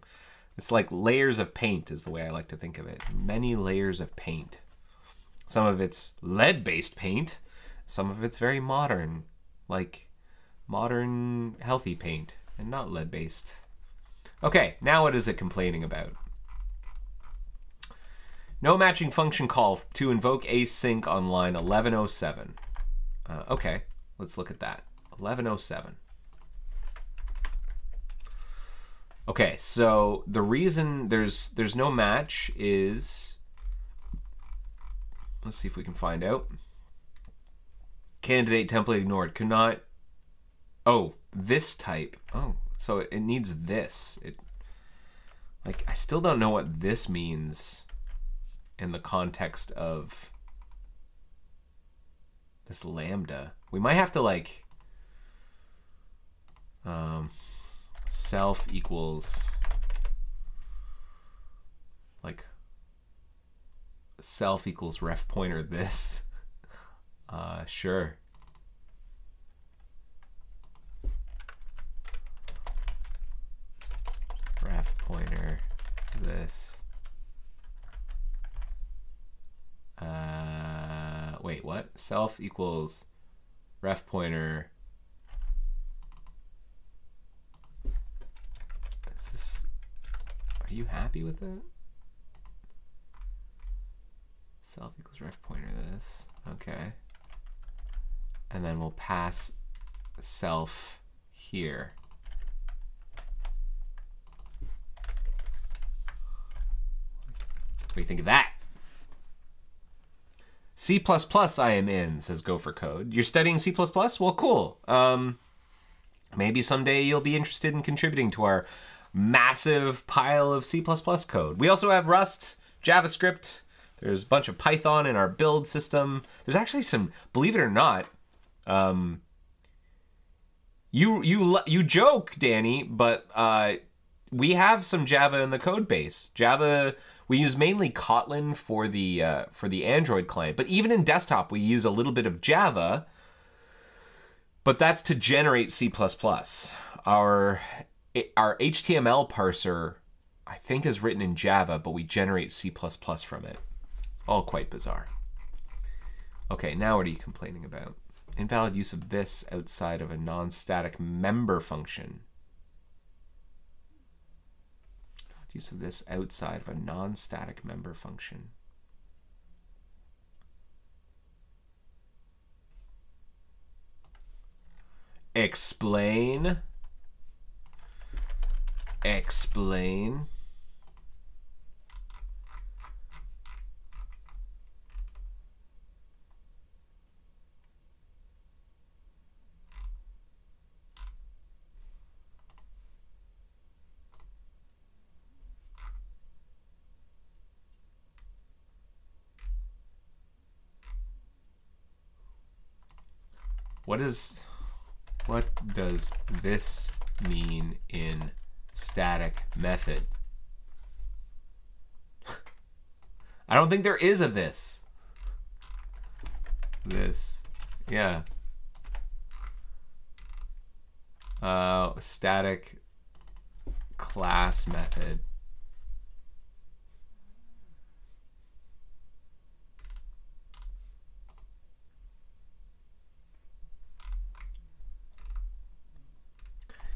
It's like layers of paint is the way I like to think of it. Many layers of paint. Some of it's lead-based paint. Some of it's very modern, like modern healthy paint and not lead-based. Okay, now what is it complaining about? No matching function call to invoke async on line 1107. Okay, let's look at that. 1107. Okay, so the reason there's no match is, let's see if we can find out. Candidate template ignored. Could not. Oh, this type. Oh, so it needs this. Like, I still don't know what this means in the context of this lambda. We might have to like self equals like self equals ref pointer this. Sure. Ref pointer this. Wait, what? Self equals ref pointer. Is this, are you happy with it? Self equals ref pointer this. Okay. And then we'll pass self here. What do you think of that? C++ I am in, says Gopher Code. You're studying C++? Well, cool. Maybe someday you'll be interested in contributing to our massive pile of C++ code. We also have Rust, JavaScript. There's a bunch of Python in our build system. There's actually some, believe it or not, you You joke, Danny, but we have some Java in the code base. Java, we use mainly Kotlin for the Android client, but even in desktop we use a little bit of Java, but that's to generate C++. Our HTML parser, I think, is written in Java, but we generate C++ from it. It's all quite bizarre. Okay, now what are you complaining about? Invalid use of this outside of a non-static member function. Use of this outside of a non-static member function. Explain. Explain. What does this mean in static method? I don't think there is a this. This, yeah. Static class method.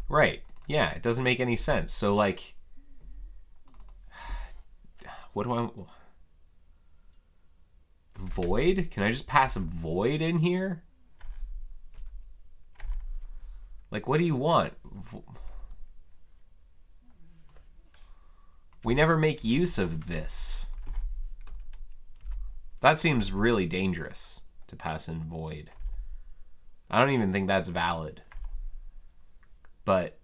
Right. Yeah, it doesn't make any sense. So, like, what do I... Void? Can I just pass a void in here? Like, what do you want? We never make use of this. That seems really dangerous, to pass in void. I don't even think that's valid. But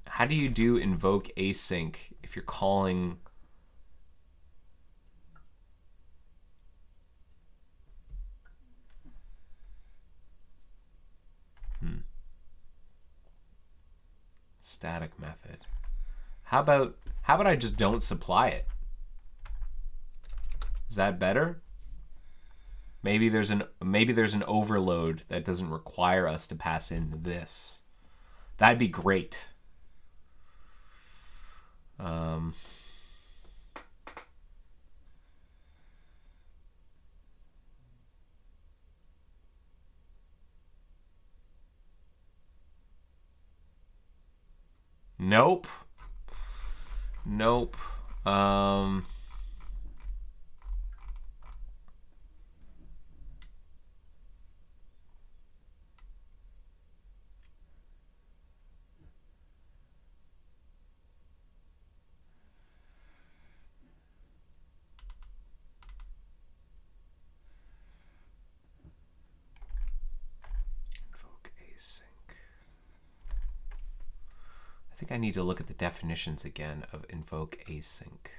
how do you do invoke async if you're calling... Static method. How about I just don't supply it? Is that better? Maybe there's an overload that doesn't require us to pass in this. That'd be great. Nope. Nope. I think I need to look at the definitions again of invoke async.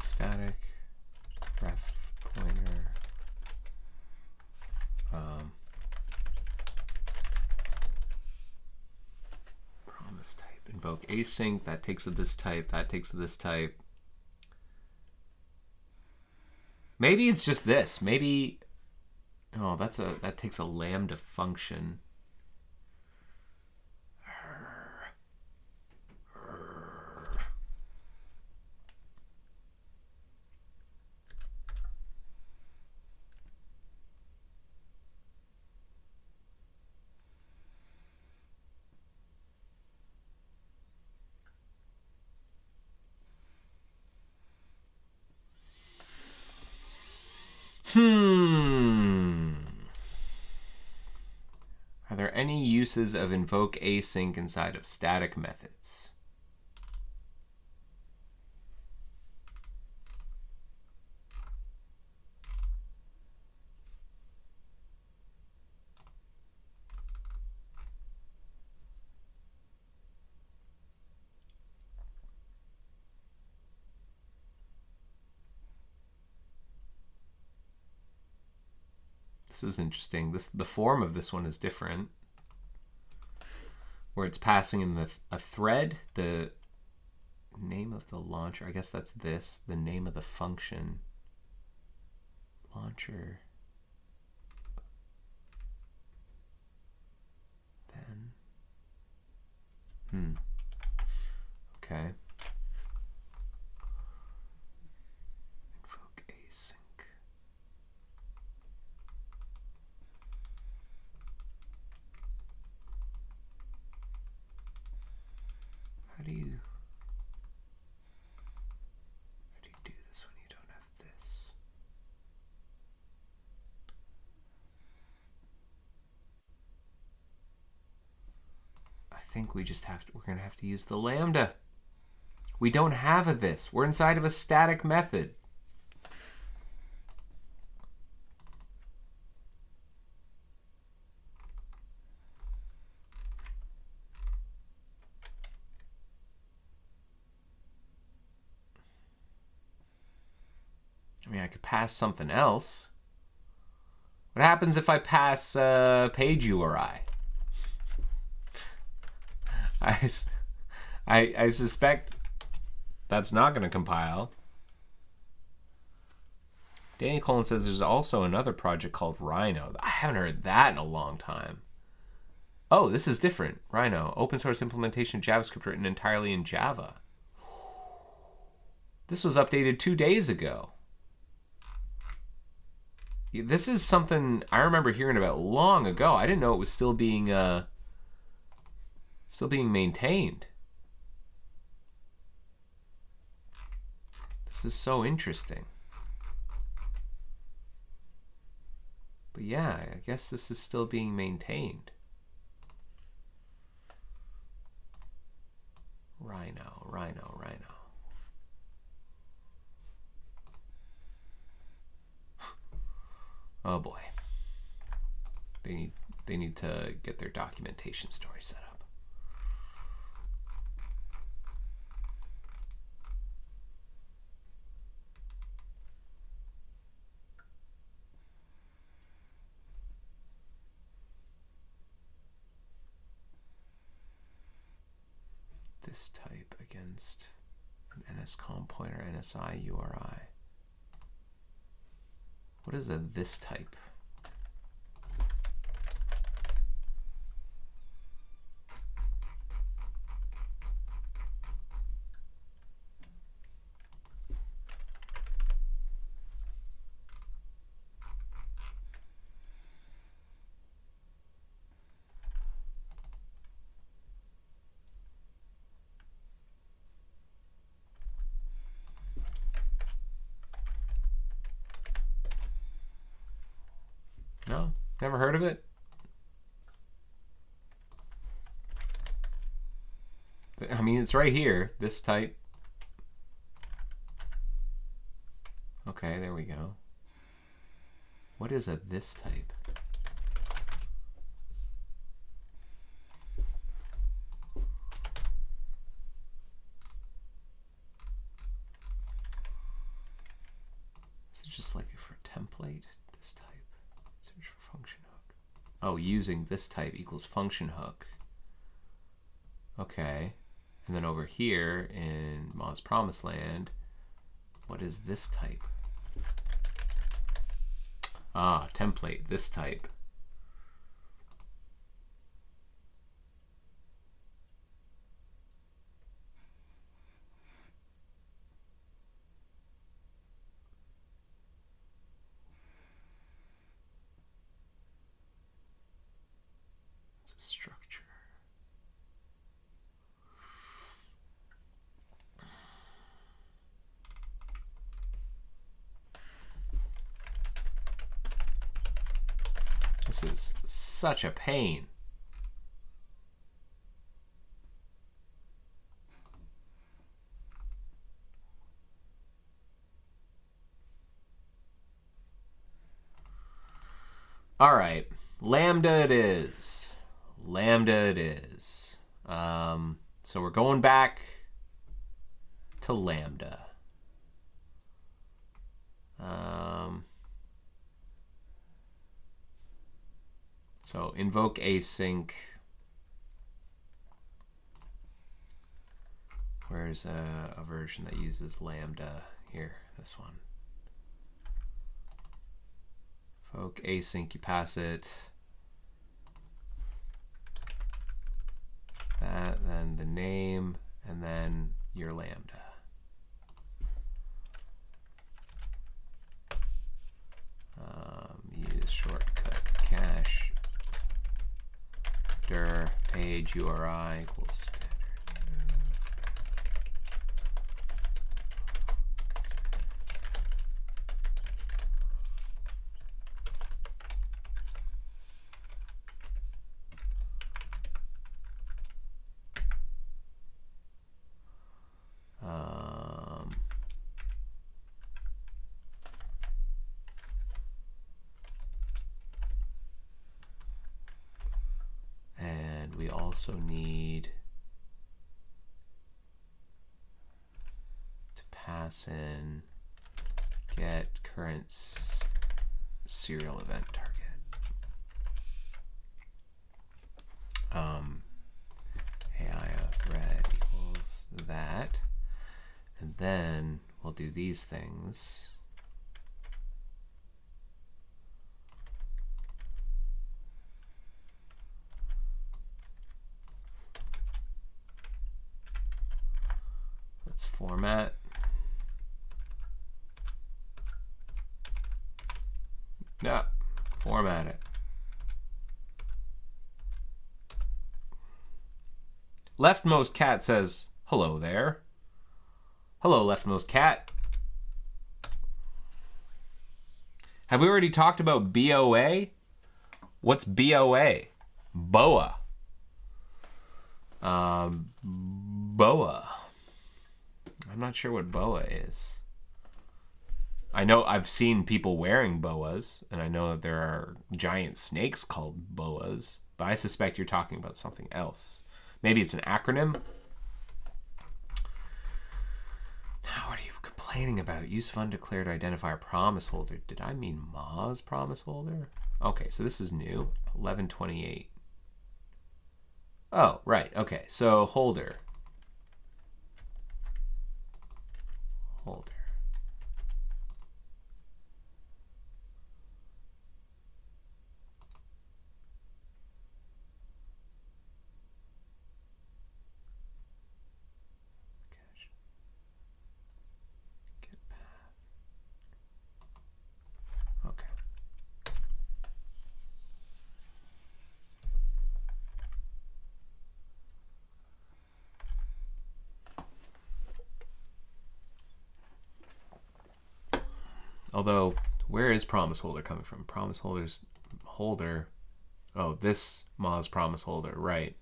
Static ref pointer promise type, invoke async, that takes of this type, that takes of this type. Maybe it's just this. Maybe, oh, that takes a lambda function. Are there many uses of invoke async inside of static methods. This is interesting. The form of this one is different, where it's passing in a thread, the name of the launcher. I guess that's this, the name of the function. Launcher. Then. Okay. Invoke async. How do you do this when you don't have this? I think we just we're going to have to use the lambda. We don't have a this. We're inside of a static method. I mean, I could pass something else. What happens if I pass page URI? I suspect that's not going to compile. Danny Colin says there's also another project called Rhino. I haven't heard that in a long time. Oh, this is different. Rhino, open source implementation of JavaScript written entirely in Java. This was updated 2 days ago. This is something I remember hearing about long ago. I didn't know it was still being maintained. This is so interesting. But yeah, I guess this is still being maintained. Rhino, Rhino, Rhino. Oh boy. They need to get their documentation story set up. This type against an NSCOM pointer, NSI URI. What is a this type? No, never heard of it. I mean, it's right here, this type. Okay, there we go. What is a this type? Is it just like for a template? This type. Search for function hook. Oh, using this type equals function hook. Okay. And then over here in Moz Promised Land, what is this type? Ah, template, this type. It's a structure. This is such a pain. All right, lambda it is. Lambda it is. So we're going back to lambda. So invoke async. Where's a version that uses lambda? Here, this one. Invoke async, you pass it. That, then the name, and then your lambda. Use shortcut cache dir page URI equals standard. And we also need to pass in get current serial event target. AI of red equals that, and then we'll do these things. Let's format. No, format it. Leftmost cat says, hello there. Hello, leftmost cat. Have we already talked about BOA? What's BOA? BOA. BOA. I'm not sure what BOA is. I know I've seen people wearing boas, and I know that there are giant snakes called boas, but I suspect you're talking about something else. Maybe it's an acronym. Now, what are you complaining about? Use fun declared identifier promise holder. Did I mean Moz promise holder? Okay, so this is new. 1128. Oh, right. Okay, so holder. Holder. Although, where is promise holder coming from? Promise holder's holder. Oh, this Moz promise holder, right.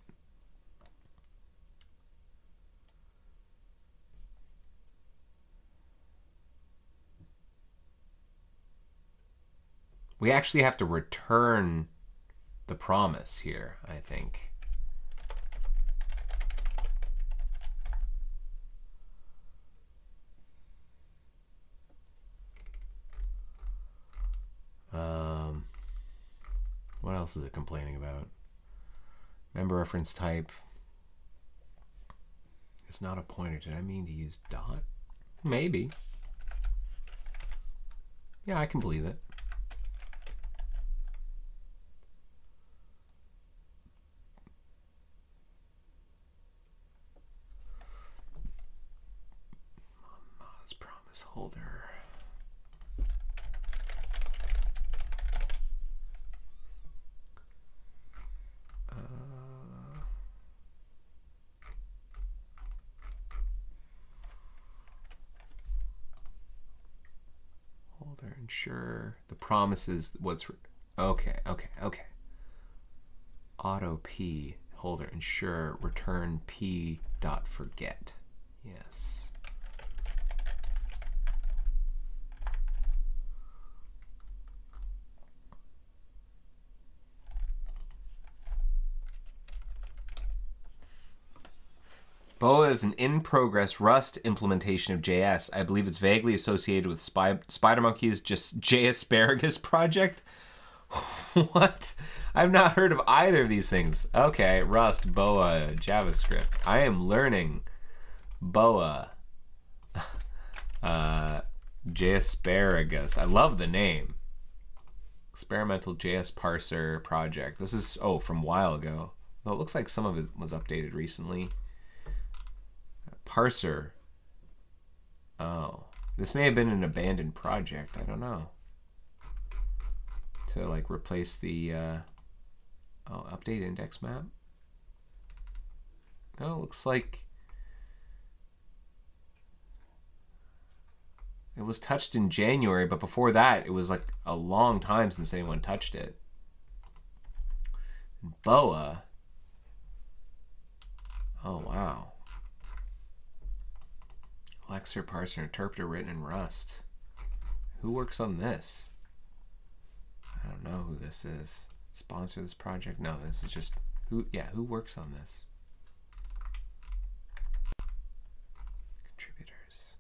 We actually have to return the promise here, I think. What else is it complaining about? Member reference type is not a pointer. Did I mean to use dot? Maybe. Yeah, I can believe it. Moz promise holder. Ensure the promise is what's okay. Auto p holder ensure return p dot forget. Yes. Boa is an in-progress Rust implementation of JS. I believe it's vaguely associated with SpiderMonkey's just JAsparagus project. What? I've not heard of either of these things. Okay, Rust, Boa, JavaScript. I am learning Boa. JAsparagus. I love the name. Experimental JS parser project. This is, from a while ago. Well, it looks like some of it was updated recently. Parser. Oh. This may have been an abandoned project. I don't know. To like replace the update index map. Oh, looks like it was touched in January, but before that, it was like a long time since anyone touched it. Boa. Oh, wow. Lexer, parser, interpreter written in Rust. Who works on this? I don't know who this is. Sponsor this project? No, this is just who works on this? Contributors.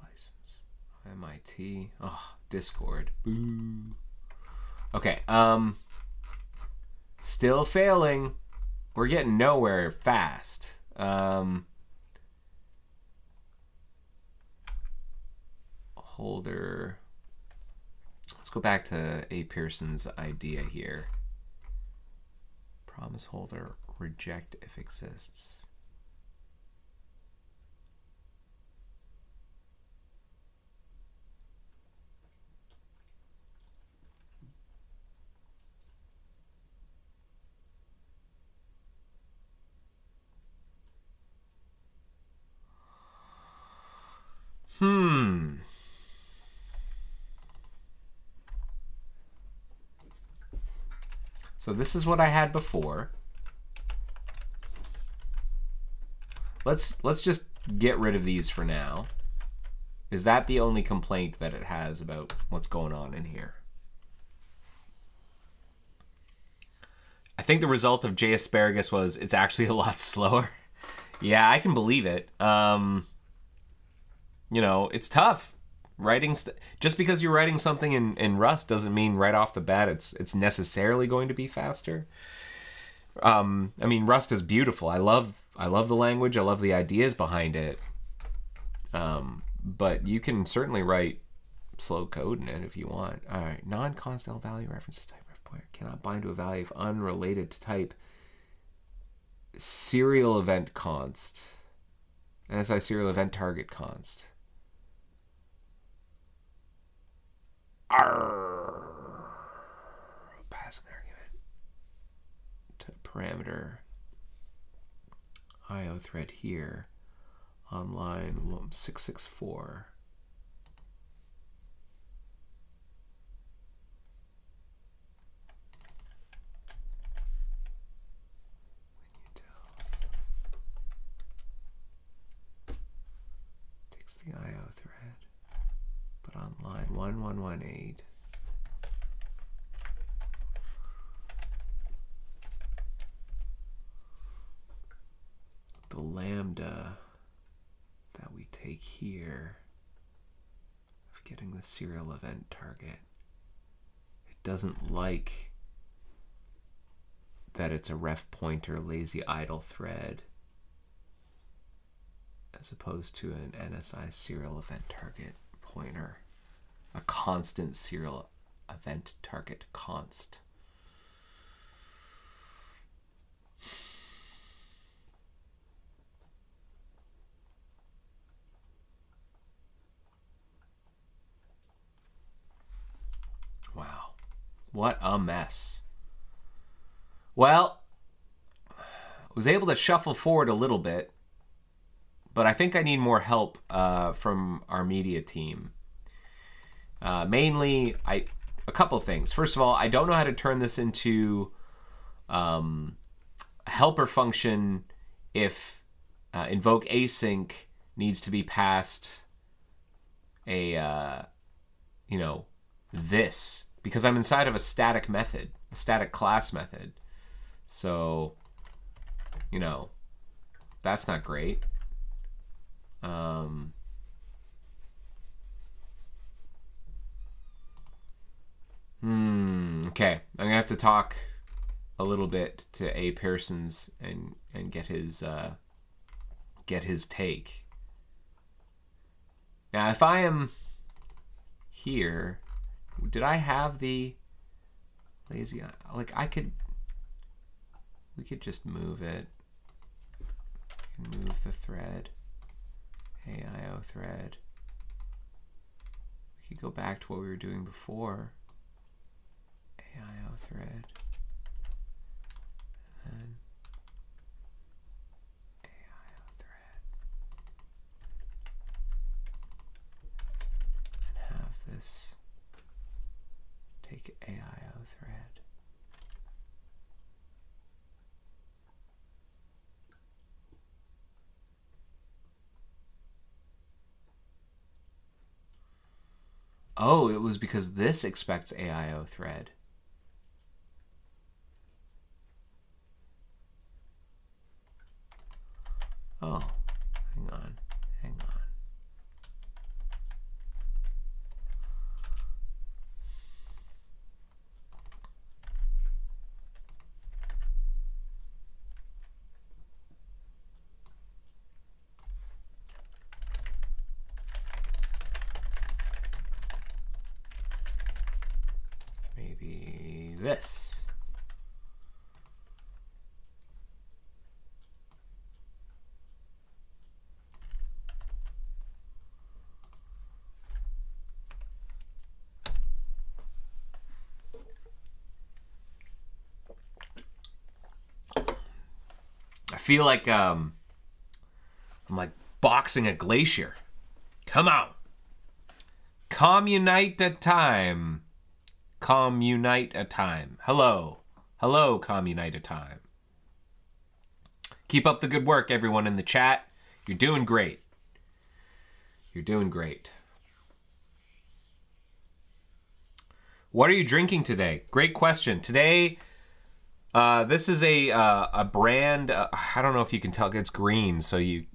License. MIT. Oh, Discord. Boo. Okay, still failing. We're getting nowhere fast. Holder. Let's go back to A. Pearson's idea here. Promise holder, reject if exists. So this is what I had before. Let's just get rid of these for now. Is that the only complaint that it has about what's going on in here? I think the result of JAsparagus was it's actually a lot slower. Yeah, I can believe it. You know, it's tough. Writing just because you're writing something in Rust doesn't mean right off the bat it's necessarily going to be faster. I mean, Rust is beautiful. I love the language. I love the ideas behind it. But you can certainly write slow code in it if you want. All right, non-const value references type ref pointer cannot bind to a value of unrelated to type. Serial event const. SI serial event target const. Passing argument to parameter IO thread here on line 664. Takes the IO thread, but on line 1118. The lambda that we take here of getting the serial event target, it doesn't like that it's a ref pointer lazy idle thread as opposed to an NSI serial event target pointer, a constant serial event target const. Wow, what a mess. Well, I was able to shuffle forward a little bit, but I think I need more help from our media team. Mainly, a couple of things. First of all, I don't know how to turn this into a helper function if invoke async needs to be passed a you know, this, because I'm inside of a static method, a static class method. So, you know, that's not great. Okay, I'm gonna have to talk a little bit to A. Pearsons and get his take. Now, if I am here, did I have the lazy, like we could just move it. Move the thread, AIO thread. We could go back to what we were doing before. AIO thread. And then AIO thread. And have this take AIO thread. Oh, it was because this expects AIO thread. Oh, hang on. Maybe this. I feel like I'm like boxing a glacier. Come out. Communite a time. Communite a time. Hello. Hello, communite a time. Keep up the good work, everyone in the chat. You're doing great. You're doing great. What are you drinking today? Great question. Today, this is a brand. I don't know if you can tell. It's green, so you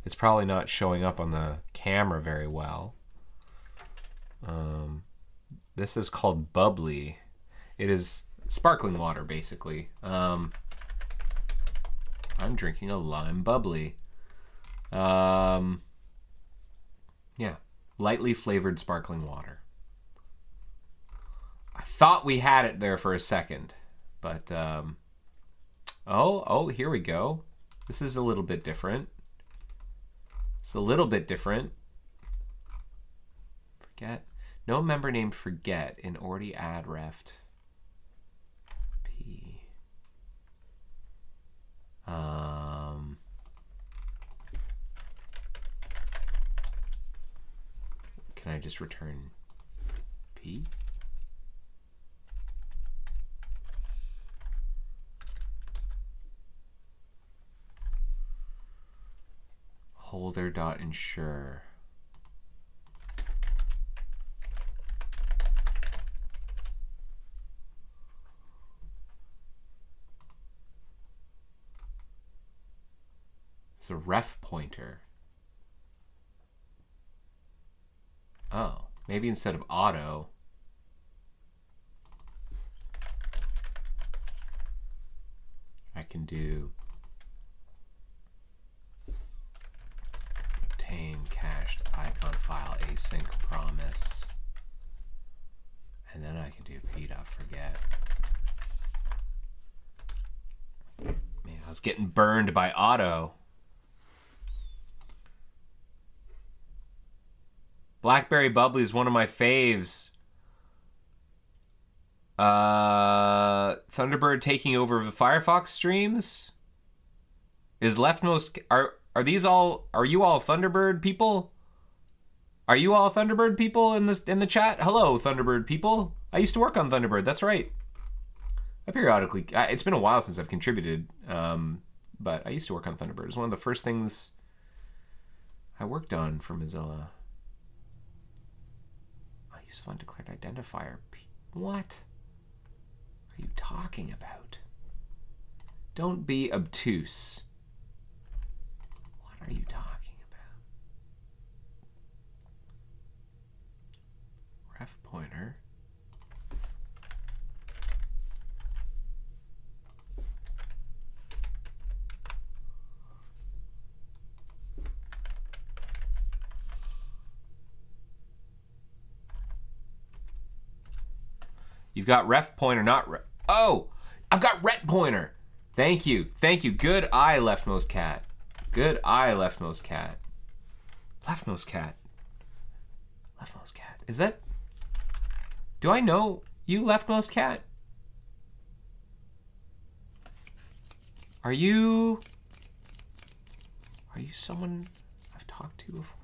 it's probably not showing up on the camera very well. This is called Bubbly. It is sparkling water, basically. I'm drinking a lime bubbly. Yeah, lightly flavored sparkling water. I thought we had it there for a second, but oh, here we go. This is a little bit different. It's a little bit different. Forget. No member named Forget in already add reft. P. Can I just return P? Holder.ensure. It's a ref pointer. Oh, maybe instead of auto. I can do obtain cached icon file async promise. And then I can do p.forget. Man, I was getting burned by auto. Blackberry Bubbly is one of my faves. Thunderbird taking over the Firefox streams. Is leftmost are these all? Are you all Thunderbird people? Are you all Thunderbird people in the chat? Hello, Thunderbird people. I used to work on Thunderbird. That's right. I periodically. It's been a while since I've contributed, but I used to work on Thunderbird. It's one of the first things I worked on for Mozilla. Use of undeclared identifier. What are you talking about? Don't be obtuse. What are you talking about? Ref pointer. You've got ref pointer, not ref. Oh, I've got ret pointer. Thank you. Thank you. Good eye, leftmost cat. Good eye, leftmost cat. Leftmost cat. Leftmost cat. Is that... Do I know you, leftmost cat? Are you someone I've talked to before?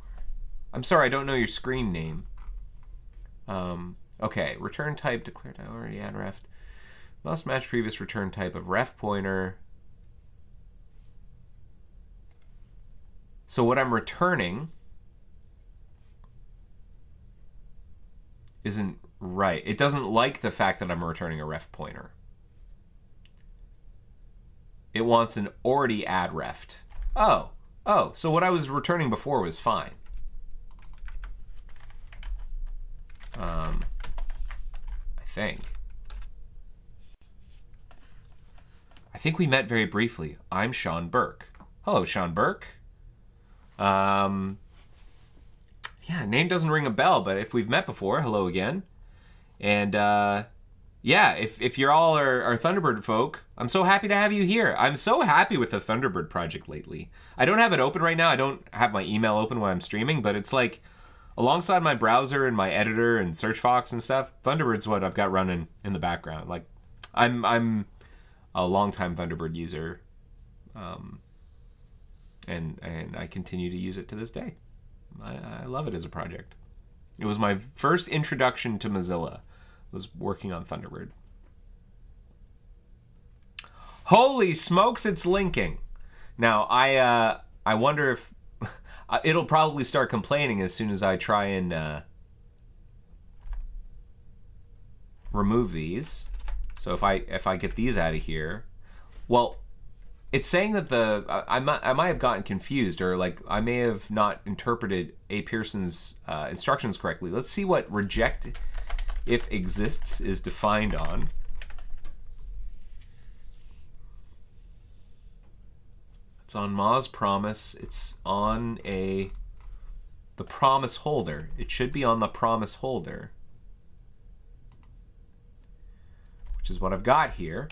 I'm sorry, I don't know your screen name. Okay, return type declared. I already had ref. Must match previous return type of ref pointer. So what I'm returning isn't right. It doesn't like the fact that I'm returning a ref pointer. It wants an already add reft. Oh, so what I was returning before was fine. I think we met very briefly. I'm Sean Burke. Hello, Sean Burke. Yeah, name doesn't ring a bell, but if we've met before, hello again. And yeah, if you're all our Thunderbird folk, I'm so happy to have you here. I'm so happy with the Thunderbird project lately. I don't have it open right now. I don't have my email open when I'm streaming, but it's like alongside my browser and my editor and Searchfox and stuff, Thunderbird's what I've got running in the background. Like, I'm a longtime Thunderbird user, and I continue to use it to this day. I love it as a project. It was my first introduction to Mozilla, was working on Thunderbird. Holy smokes, it's linking. Now, I wonder if it'll probably start complaining as soon as I try and remove these. So if I get these out of here, well, it's saying that I might have gotten confused, or like I may have not interpreted A. Pearson's instructions correctly. Let's see what reject if exists is defined on. It's on Moz promise. It's on the promise holder. It should be on the promise holder, which is what I've got here.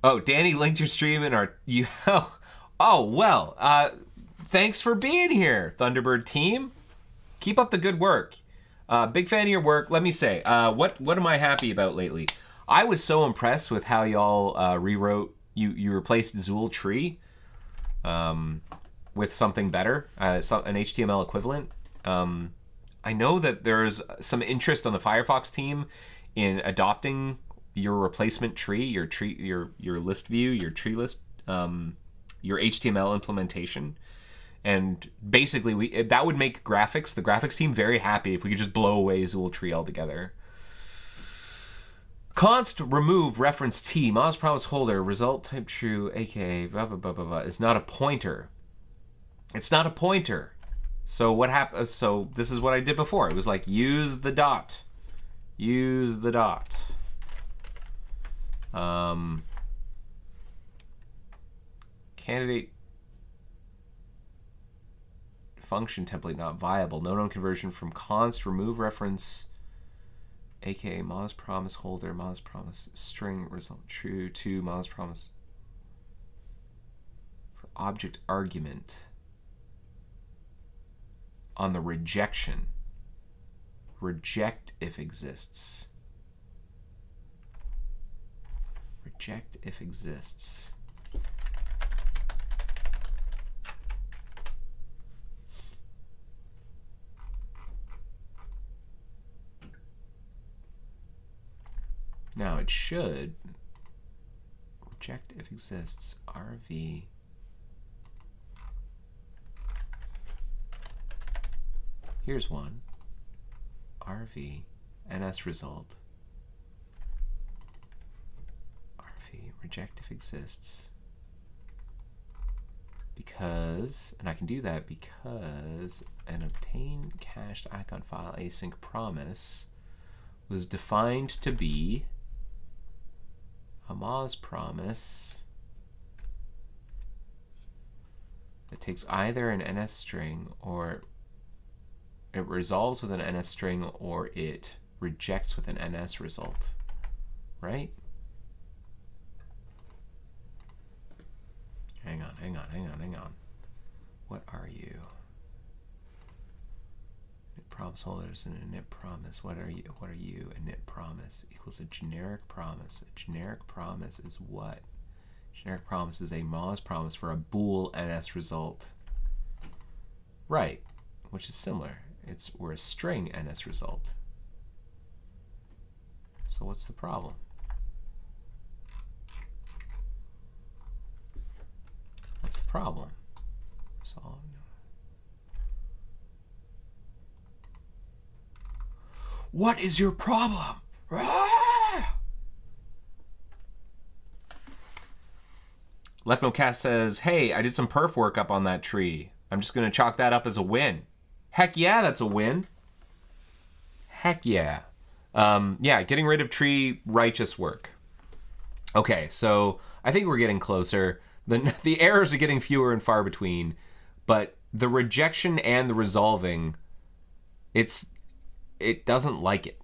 Oh, Danny linked your stream and oh well. Thanks for being here, Thunderbird team. Keep up the good work. Big fan of your work. Let me say, what am I happy about lately? I was so impressed with how y'all rewrote. You replaced Zool Tree with something better, an HTML equivalent. I know that there's some interest on the Firefox team in adopting your replacement tree, your list view, your tree list, your HTML implementation. And basically, that would make the graphics team very happy if we could just blow away Zool Tree altogether. Const remove reference T, Moz promise holder, result type true, aka blah blah blah blah blah, is not a pointer. It's not a pointer. So what happened? So this is what I did before. It was like use the dot. Use the dot. Candidate function template not viable. No known conversion from const remove reference, aka Moz promise holder, Moz promise string result true to Moz promise for object argument on the rejection. Reject if exists. Reject if exists. Now it should reject if exists RV Here's one. RV, NS result. RV, reject if exists. Because, and I can do that because an obtain cached icon file async promise was defined to be a Moz promise that takes either an NS string, or it resolves with an NS string, or it rejects with an NS result, right? Hang on. What are you? Init promise holders and init promise. What are you? Init promise equals a generic promise. A generic promise is what? Generic promise is a Moz promise for a bool NS result. Right, which is similar. We're a string NS result. So what's the problem? What's the problem? Solve. What is your problem? Left No Cast says, hey, I did some perf work up on that tree. I'm just going to chalk that up as a win. Heck yeah, that's a win. Heck yeah. Yeah, getting rid of tree, righteous work. Okay, so I think we're getting closer. The errors are getting fewer and far between, but the rejection and the resolving, it doesn't like it.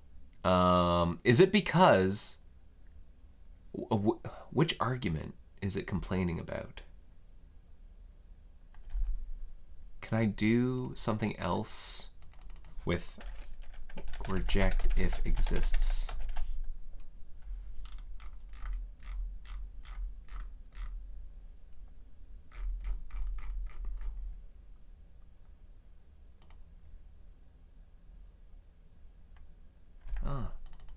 Is it because, which argument is it complaining about? Can I do something else with reject if exists?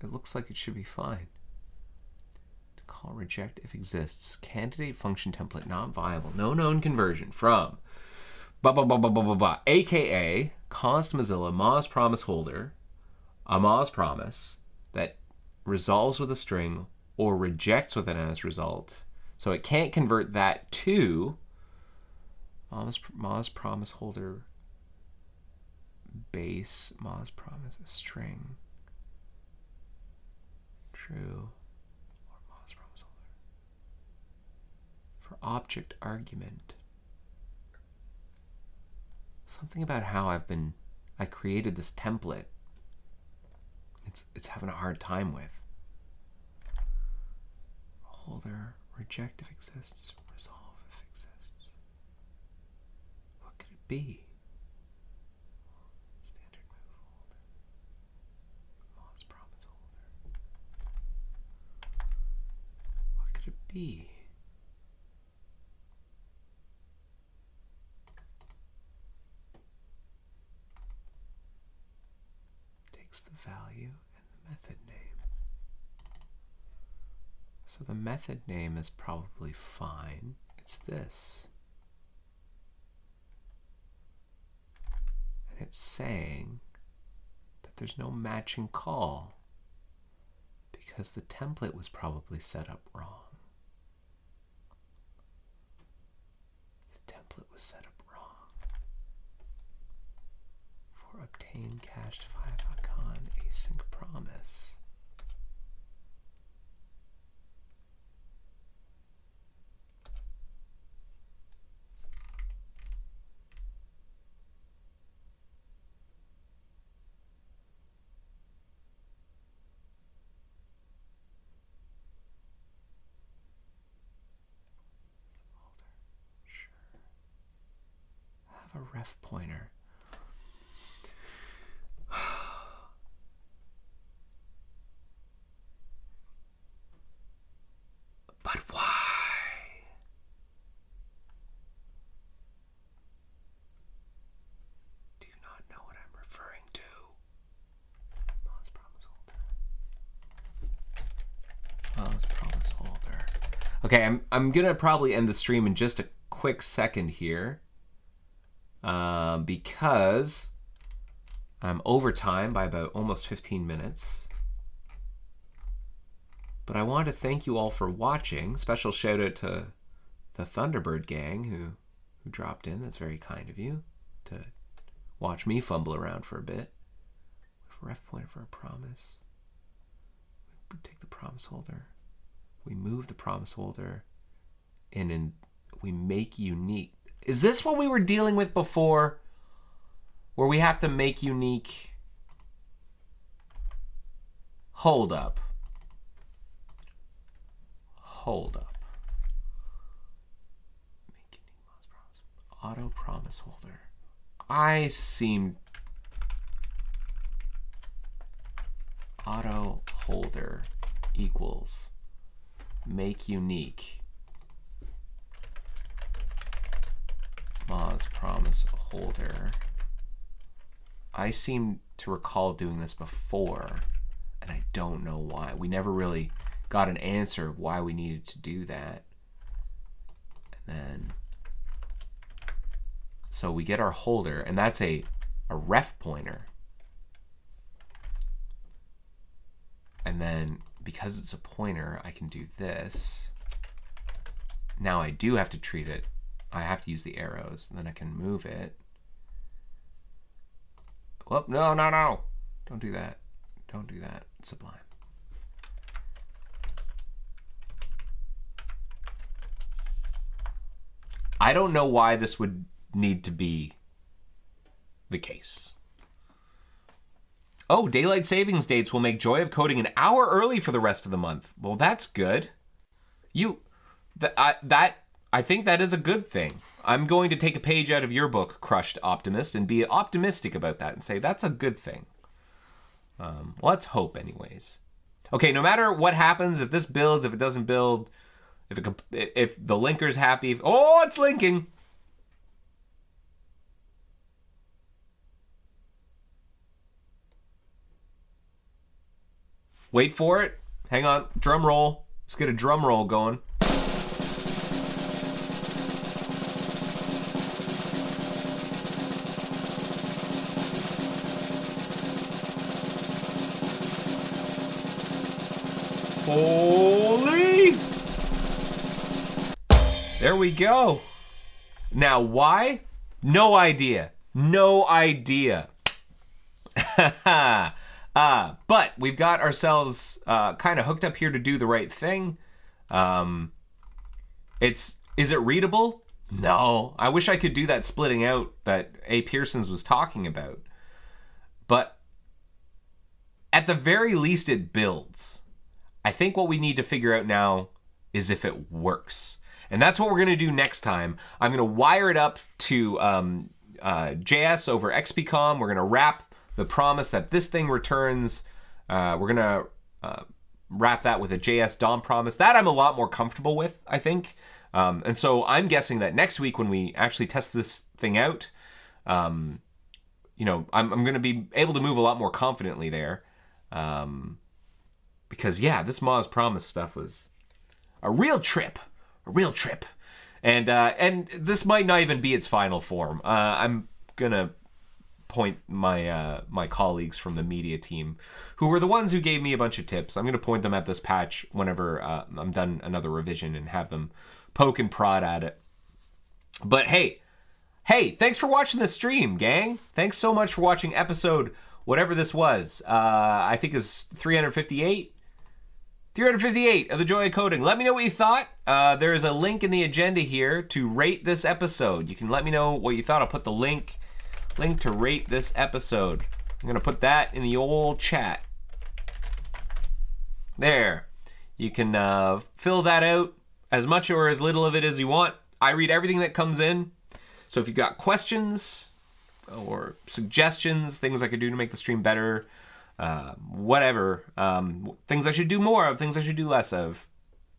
It looks like it should be fine. To call reject if exists. Candidate function template not viable. No known conversion from aka const Mozilla Moz promise holder, a Moz promise that resolves with a string or rejects with an NS result. So it can't convert that to Moz promise holder base Moz promise a string. True, or Moz promise holder. For object argument. Something about how I created this template. It's having a hard time with. Holder, reject if exists, resolve if exists. What could it be? Standard move holder. Moz promise holder. What could it be? Takes the value and the method name. So the method name is probably fine. It's this. And it's saying that there's no matching call because the template was probably set up wrong. The template was set up wrong. For obtain cached file icon async promise. Have a ref pointer. But why? Do you not know what I'm referring to? Moz promise holder. Moz promise holder. Okay, I'm gonna probably end the stream in just a quick second here. Because I'm over time by about almost 15 minutes. But I want to thank you all for watching. Special shout out to the Thunderbird gang who dropped in. That's very kind of you to watch me fumble around for a bit. Ref point for a promise. We take the promise holder. We move the promise holder. And we make unique. Is this what we were dealing with before? Where we have to make unique? Hold up. Hold up. Make unique promise. Auto promise holder. I seem... Auto holder equals make unique Moz promise holder. I seem to recall doing this before, and I don't know why. We never really got an answer of why we needed to do that. And then, so we get our holder, and that's a ref pointer. And then, because it's a pointer, I can do this. Now I do have to treat it. I have to use the arrows, and then I can move it. Whoop, no. Don't do that. Don't do that. Sublime. I don't know why this would need to be the case. Oh, daylight savings dates will make Joy of Coding an hour early for the rest of the month. Well, that's good. I think that is a good thing. I'm going to take a page out of your book, Crushed Optimist, and be optimistic about that and say that's a good thing. Let's hope anyways. Okay, no matter what happens, if this builds, if it doesn't build, if the linker's happy, oh, it's linking. Wait for it. Hang on. Drum roll. Let's get a drum roll going. Holy! There we go. Now, why? No idea. No idea. But we've got ourselves kind of hooked up here to do the right thing. Is it readable? No. I wish I could do that splitting out that A. Pearson's was talking about. But at the very least, it builds. I think what we need to figure out now is if it works. And that's what we're going to do next time. I'm going to wire it up to JS over XPCOM. We're going to wrap the promise that this thing returns. We're going to wrap that with a JS DOM promise. That I'm a lot more comfortable with, I think. And so I'm guessing that next week when we actually test this thing out, you know, I'm going to be able to move a lot more confidently there. Because, yeah, this Moz promise stuff was a real trip. A real trip. And this might not even be its final form. I'm going to point my colleagues from the media team, who were the ones who gave me a bunch of tips. I'm going to point them at this patch whenever I'm done another revision and have them poke and prod at it. But hey, thanks for watching the stream, gang. Thanks so much for watching episode whatever this was. I think is 358. 358 of The Joy of Coding. Let me know what you thought. There is a link in the agenda here to rate this episode. You can let me know what you thought. I'll put the link to rate this episode. I'm going to put that in the old chat. There. You can fill that out, as much or as little of it as you want. I read everything that comes in. So if you've got questions or suggestions, things I could do to make the stream better, whatever, things I should do more of, things I should do less of,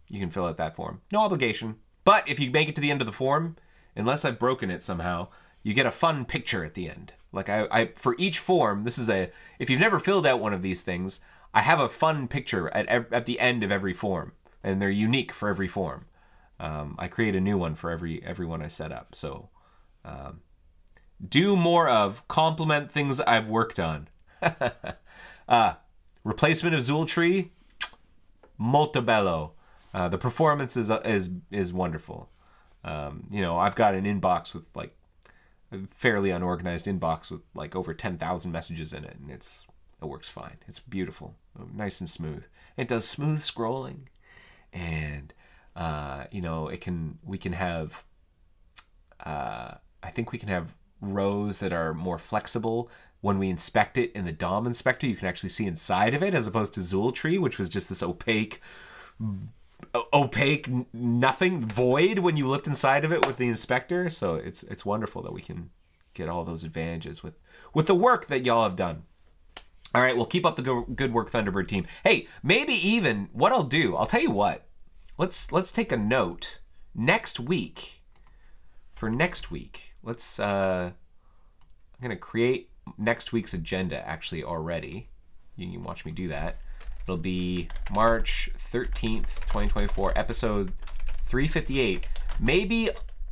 you can fill out that form. No obligation. But if you make it to the end of the form, unless I've broken it somehow, you get a fun picture at the end. Like I for each form, this is if you've never filled out one of these things, I have a fun picture at the end of every form, and they're unique for every form. I create a new one for every one I set up. So do more of, compliment things I've worked on. Replacement of Zultree, molto bello. The performance is wonderful. I've got an inbox with like a fairly unorganized inbox with like over 10,000 messages in it, and it works fine. It's beautiful, nice and smooth. It does smooth scrolling, and we can have I think we can have rows that are more flexible. When we inspect it in the DOM inspector, you can actually see inside of it, as opposed to Zultree, which was just this opaque nothing void when you looked inside of it with the inspector. So it's wonderful that we can get all those advantages with the work that y'all have done. All right, well, keep up the good work, Thunderbird team. Hey, maybe even what I'll do, I'll tell you what. Let's take a note next week. For next week, I'm gonna create next week's agenda actually already. You can watch me do that. It'll be March 13th, 2024, episode 358. Maybe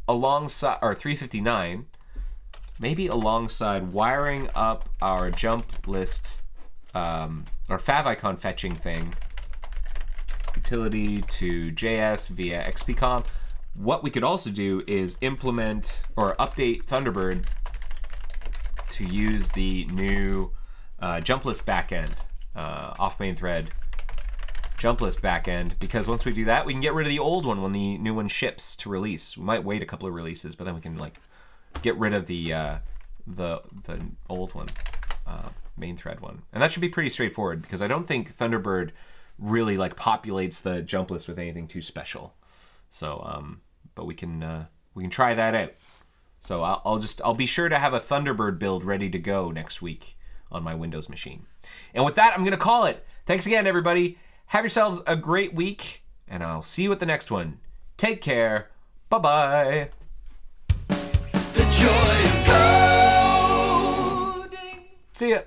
alongside, or 359, maybe alongside wiring up our jump list, our favicon fetching thing, utility to JS via XPCOM. What we could also do is implement or update Thunderbird to use the new jump list backend, off main thread jump list backend, because once we do that, we can get rid of the old one when the new one ships to release. We might wait a couple of releases, but then we can like get rid of the old one, main thread one, and that should be pretty straightforward because I don't think Thunderbird really like populates the jump list with anything too special. So, but we can try that out. So I'll be sure to have a Thunderbird build ready to go next week on my Windows machine. And with that, I'm gonna call it. Thanks again, everybody. Have yourselves a great week, and I'll see you at the next one. Take care. Bye-bye. The joy of coding. See ya.